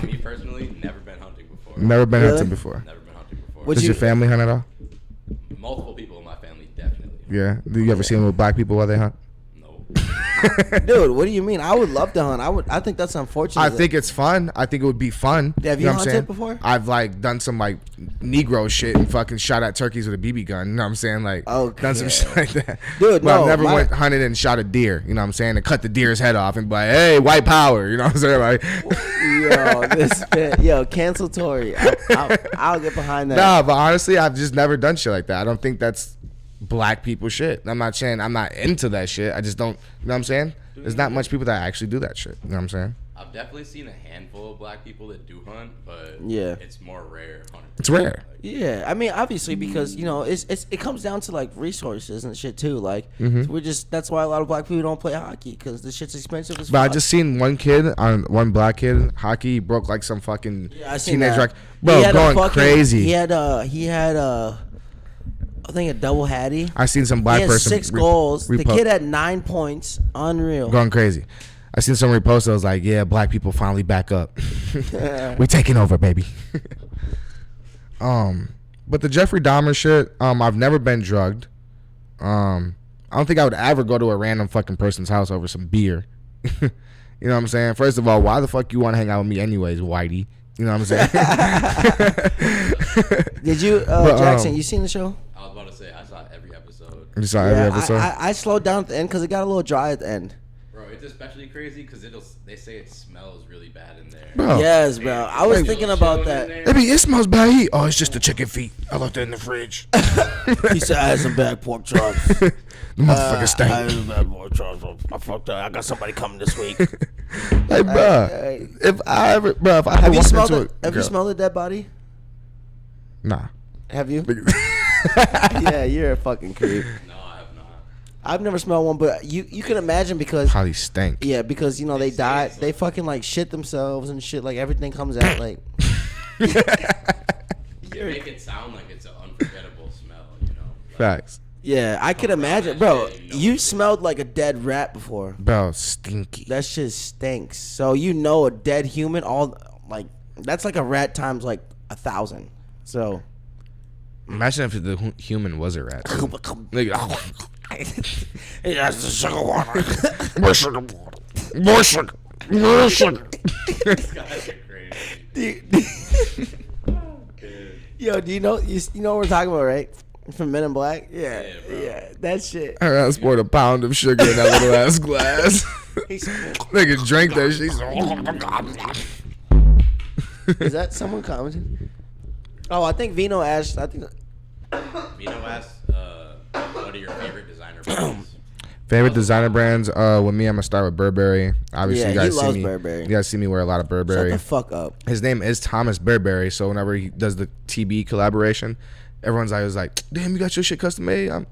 me personally, never been hunting before. never been Really? hunting before. Never been hunting before. Would Does you- your family hunt at all? Multiple people in my family definitely. Yeah. Do you ever see them with black people while they hunt? No. Dude, what do you mean? I would love to hunt. I think that's unfortunate. I think it's fun. I think it would be fun. Have you know what I'm hunted saying? before? I've like done some like Negro shit and fucking shot at turkeys with a BB gun. You know what I'm saying? Like done some Okay. shit like that. Dude, but no, I've never went hunted and shot a deer. You know what I'm saying? And cut the deer's head off and be like, hey, white power. You know what I'm saying? Like, Cancel Tory. I'll get behind that. nah, but honestly, I've just never done shit like that. I don't think that's black people shit. I'm not saying I'm not into that shit. I just don't. You know what I'm saying? There's not much people that actually do that shit. You know what I'm saying? I've definitely seen a handful of black people that do hunt, but Yeah. it's more rare. 100%. It's rare. Yeah, I mean, obviously, because it comes down to like resources and shit too. Like that's why a lot of black people don't play hockey because the shit's expensive as fuck. But I just seen one black kid hockey broke like some fucking I seen teenage that. record. He Bro, had going crazy. He had I think a double hattie. I seen some black He had person 6 goals. The repost- kid had 9 points. Unreal. going crazy. I seen some repost that was like, yeah, black people finally back up. We taking over, baby. But the Jeffrey Dahmer shit, I've never been drugged. I don't think I would ever go to a random fucking person's house over some beer. You know what I'm saying? First of all, why the fuck you want to hang out with me anyways, Whitey? You know what I'm saying? Did you, Jackson? You seen the show? I was about to say I saw every episode. You saw every episode? I slowed down at the end because it got a little dry at the end. Bro, it's especially crazy because they say it smells really bad in there. Bro. Yes, bro. I was thinking about that. It smells bad heat. Oh, it's just the chicken feet. I left it in the fridge. He said I had some bad pork chops. The motherfucker I stank. had some bad pork chops. I fucked up. I got somebody coming this week. Like, bro, if I ever Have you smelled into it? Have you smelled a dead body? Nah. Have you? Yeah, you're a fucking creep. No, I have not. I've never smelled one, but you can imagine because Probably stank. yeah, because you know they died, they fucking like shit themselves and shit. Like everything comes out like. You make it sound like it's an unforgettable smell, you know. Like, Facts. Yeah, I could imagine, bro. You smelled like a dead rat before. Bro, stinky. That shit stinks. So you know a dead human, all like that's like a rat times like 1,000. So Imagine if the human was a rat. Too. Nigga, it has the sugar water. more sugar water. More sugar. More sugar. These guys are crazy. Yo, do you know what we're talking about, right? From Men in Black? Yeah, Yeah, bro. yeah, that shit. I transport a pound of sugar in that little ass glass. Nigga drank that shit. Is that someone commenting? Oh, I think Vino asked. I think. Vino asked, what are your favorite designer brands? Favorite designer brands? With me, I'm gonna start with Burberry. Obviously, Yeah, you guys he see loves me. Burberry. You guys see me wear a lot of Shut Burberry. the fuck up. His name is Thomas Burberry, so whenever he does the TB collaboration, everyone's always like, "Damn, you got your shit custom made." Nah,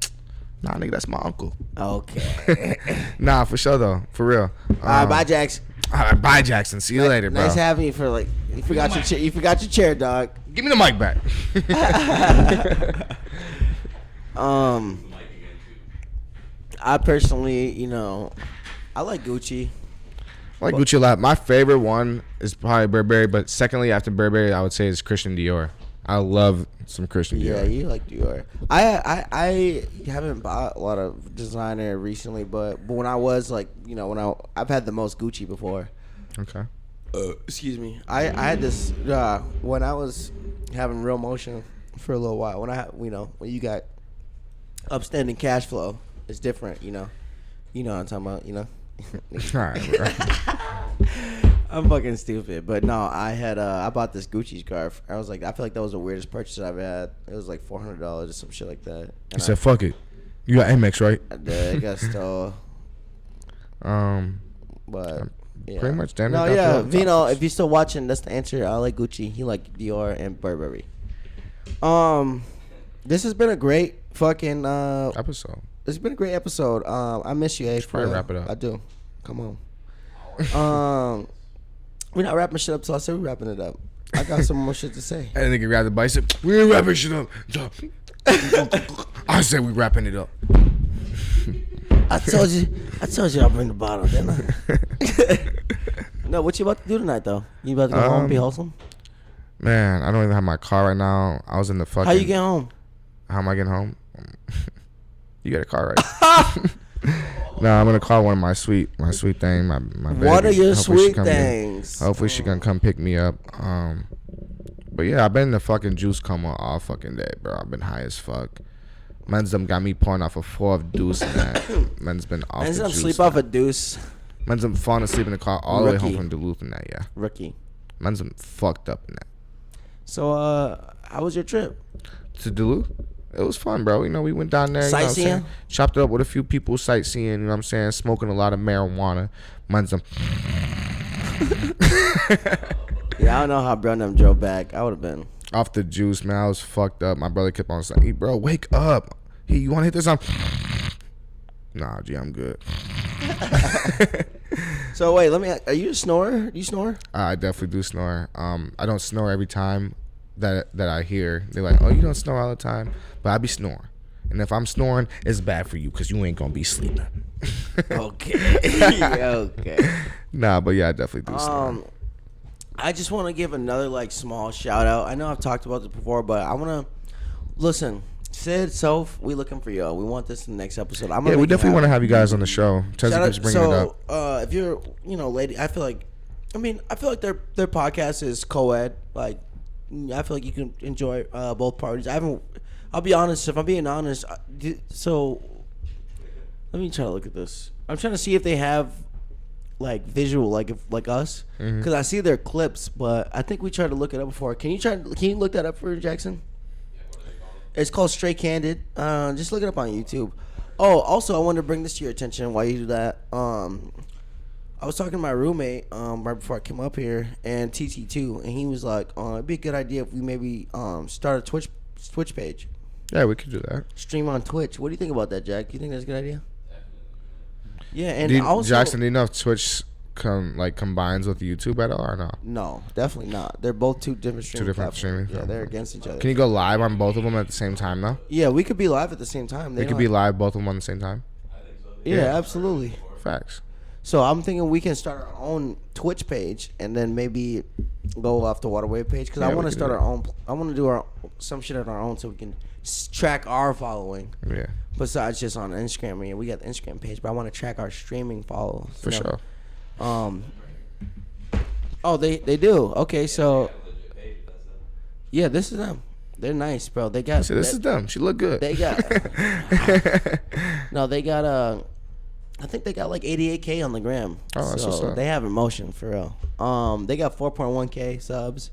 nigga, that's my uncle. Okay. Nah, for sure though, for real. All right, bye, Jax. All right, bye, Jackson. See you later, bro. Nice having you for like. You forgot your chair. You forgot your chair, dog. Give me the mic back. I personally, you know, I like Gucci. I like Gucci a lot. My favorite one is probably Burberry, but secondly after Burberry, I would say is Christian Dior. I love some Christian Yeah, Dior. you like Dior. I haven't bought a lot of designer recently, but when I was like, you know, I've had the most Gucci before. Okay. Excuse me. I had this when I was having real motion for a little while. When you got upstanding cash flow, it's different. You know what I'm talking about. You know. All right, bro. I'm fucking stupid, but no, I bought this Gucci scarf. I was like, I feel like that was the weirdest purchase I've had. It was like $400 or some shit like that. You And said, "Fuck it." You got Amex, right? I did. I got stole, but yeah. Pretty much damn No, near got yeah, the Vino, topics. if you're still watching, that's the answer. I like Gucci. He like Dior and Burberry. This has been a great fucking episode. It's been a great episode. I miss you, Ace. Should probably wrap it up. I do. Come on. We're not wrapping shit up till I say we're wrapping it up. I got some more shit to say. And nigga grab the bicep. We ain't wrapping shit up. I said we wrapping it up. I told you I'll bring the bottle, didn't I? No, what you about to do tonight though? You about to go home and be wholesome? Man, I don't even have my car right now. I was in the fucking. How you get home? How am I getting home? You got a car, right? No, I'm gonna call one of my sweet thing. My baby. What are your Hopefully she sweet come in. things? Hopefully she gonna come pick me up. But yeah, I've been in the fucking juice coma all fucking day, bro. I've been high as fuck. Man's them got me pouring off a 4th deuce and that. Man's been off Man's the gonna juice. sleep off a deuce. Man's them falling asleep in the car all the way home Rookie. from Duluth and that. Yeah. Rookie. Man's them fucked up in that. So, how was your trip? To Duluth. It was fun, bro. You know, we went down there. You know what I'm Sightseeing? saying? Chopped it up with a few people sightseeing. You know what I'm saying? Smoking a lot of marijuana. Man's them. Yeah, I don't know how bro them drove back. I would have been. Off the juice, man. I was fucked up. My brother kept on saying, "Hey, bro, wake up. Hey, you want to hit this on?" Nah, G, I'm good. So wait, are you a snorer? Do you snore? I definitely do snore. I don't snore every time that I hear. They're like, "Oh, you don't snore all the time," but I be snoring. And if I'm snoring, it's bad for you because you ain't gonna be sleeping. Okay. Okay. Nah, but yeah, I definitely do snore. I just want to give another like small shout out. I know I've talked about this before, but I want to listen. Sid, Soph, we looking for y'all. We want this in the next episode. Yeah, we definitely want to have you guys on the show. Tezzy keeps bringing it up. If you're, lady, I feel like their podcast is co-ed. Like, I feel like you can enjoy both parties. I'll be honest. If I'm being honest, so let me try to look at this. I'm trying to see if they have like visual, like us, because I see their clips, but I think we tried to look it up before. Can you look that up for Jackson? It's called Straight Candid. Just look it up on YouTube. Oh, also, I wanted to bring this to your attention while you do that. I was talking to my roommate right before I came up here, and TT too, and he was like, "It'd be a good idea if we maybe start a Twitch page." Yeah, we could do that. Stream on Twitch. What do you think about that, Jack? You think that's a good idea? Yeah, and also Jackson, do you know if Twitch combines with YouTube at all or not? No, definitely not. They're both two different streaming platforms. Yeah, they're against each other. Can you go live on both of them at the same time though? Yeah, we could be live at the same time. We could be live both of them on the same time. I think so. Yeah, absolutely. Facts. So I'm thinking we can start our own Twitch page and then maybe go off the Waterway page because I want to start our own. I want to do some shit on our own so we can track our following. Yeah. Besides just on Instagram, we got the Instagram page, but I want to track our streaming follows. For sure. Oh, they do. Okay, so yeah, this is them. They're nice, bro. They got. See, this is them. She look good. They got. No, they got I think they got like 88K on the gram. Oh, that's what's up. They have emotion for real. They got 4.1K subs.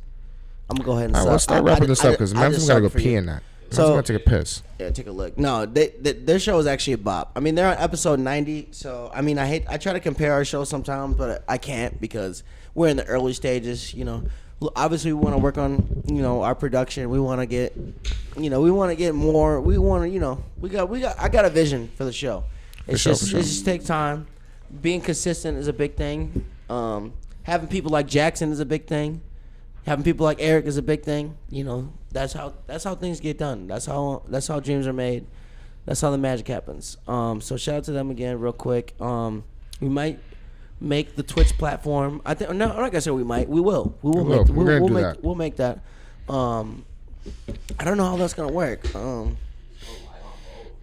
I'm gonna go ahead and. All right, let's start wrapping this up because man's gotta go pee you. in that. So I'm gonna take a piss. Yeah, take a look. No, their show is actually a bop. I mean, they're on episode 90. So I mean, I try to compare our show sometimes, but I can't because we're in the early stages. Obviously we want to work on our production. We want to get more. We want to I got a vision for the show. It just takes time. Being consistent is a big thing. Having people like Jackson is a big thing. Having people like Eric is a big thing. That's how things get done. That's how dreams are made. That's how the magic happens. So shout out to them again, real quick. We might make the Twitch platform. I think no, I'm not gonna say we might. We will. We'll make that. I don't know how that's gonna work. Go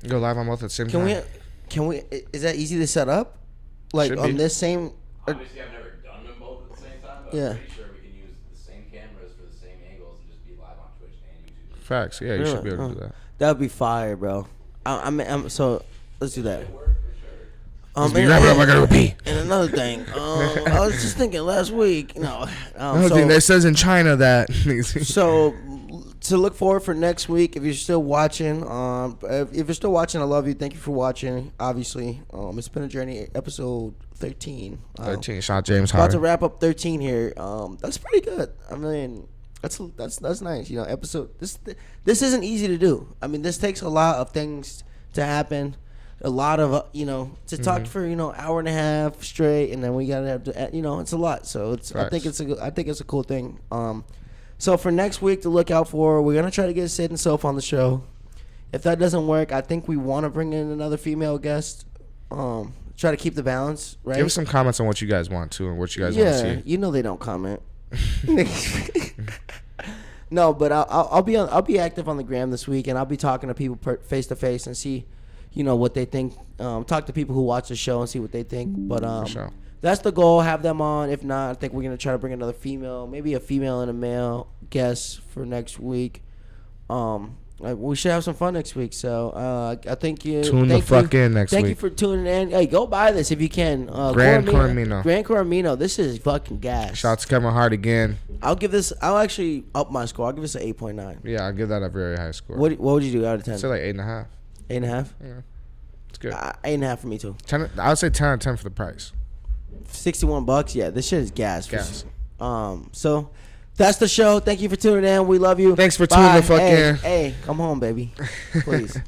live on both at the same time. Can we? Is that easy to set up? Like Should on be. this same. Obviously, I've never done them both at the same time, but I'm pretty sure we can use the same cameras for the same angles and just be live on Twitch and YouTube. Facts. Yeah, you should be able to do that. That would be fire, bro. So let's do that. Wrap it up. I gotta pee. And another thing, I was just thinking last week. Another thing that says in China that. So to look forward for next week, if you're still watching, if you're still watching, I love you. Thank you for watching. Obviously, it's been a journey. Episode 13. 13. Shout out James about Howard. to wrap up 13 here. That's pretty good. I mean, that's nice. Episode this isn't easy to do. I mean, this takes a lot of things to happen. A lot of to talk for hour and a half straight, and then we gotta have to it's a lot. So I think it's a cool thing. So for next week to look out for, we're gonna try to get Sid and Soph on the show. If that doesn't work, I think we want to bring in another female guest. Try to keep the balance, right? Give us some comments on what you guys want to and what you guys want to see. They don't comment. No, but I'll be active on the gram this week, and I'll be talking to people face to face and see, what they think. Talk to people who watch the show and see what they think. But sure. That's the goal. Have them on. If not, I think we're gonna try to bring another female, maybe a female and a male guest for next week. We should have some fun next week. So I think you tune the fuck in next week. Thank you for tuning in. Hey, go buy this if you can. Grand Coramino. Grand Coramino. This is fucking gas. Shout out to Kevin Hart again. I'll actually up my score. I'll give this an 8.9. Yeah, I'll give that a very high score. What would you do out of 10? I'd say like 8.5. 8.5? Yeah, it's good. 8.5 for me too. 10. I would say 10 out of 10 for the price. $61. Yeah, this shit is gas. So that's the show. Thank you for tuning in. We love you. Thanks for tuning the fuck in. Hey, come home, baby. Please.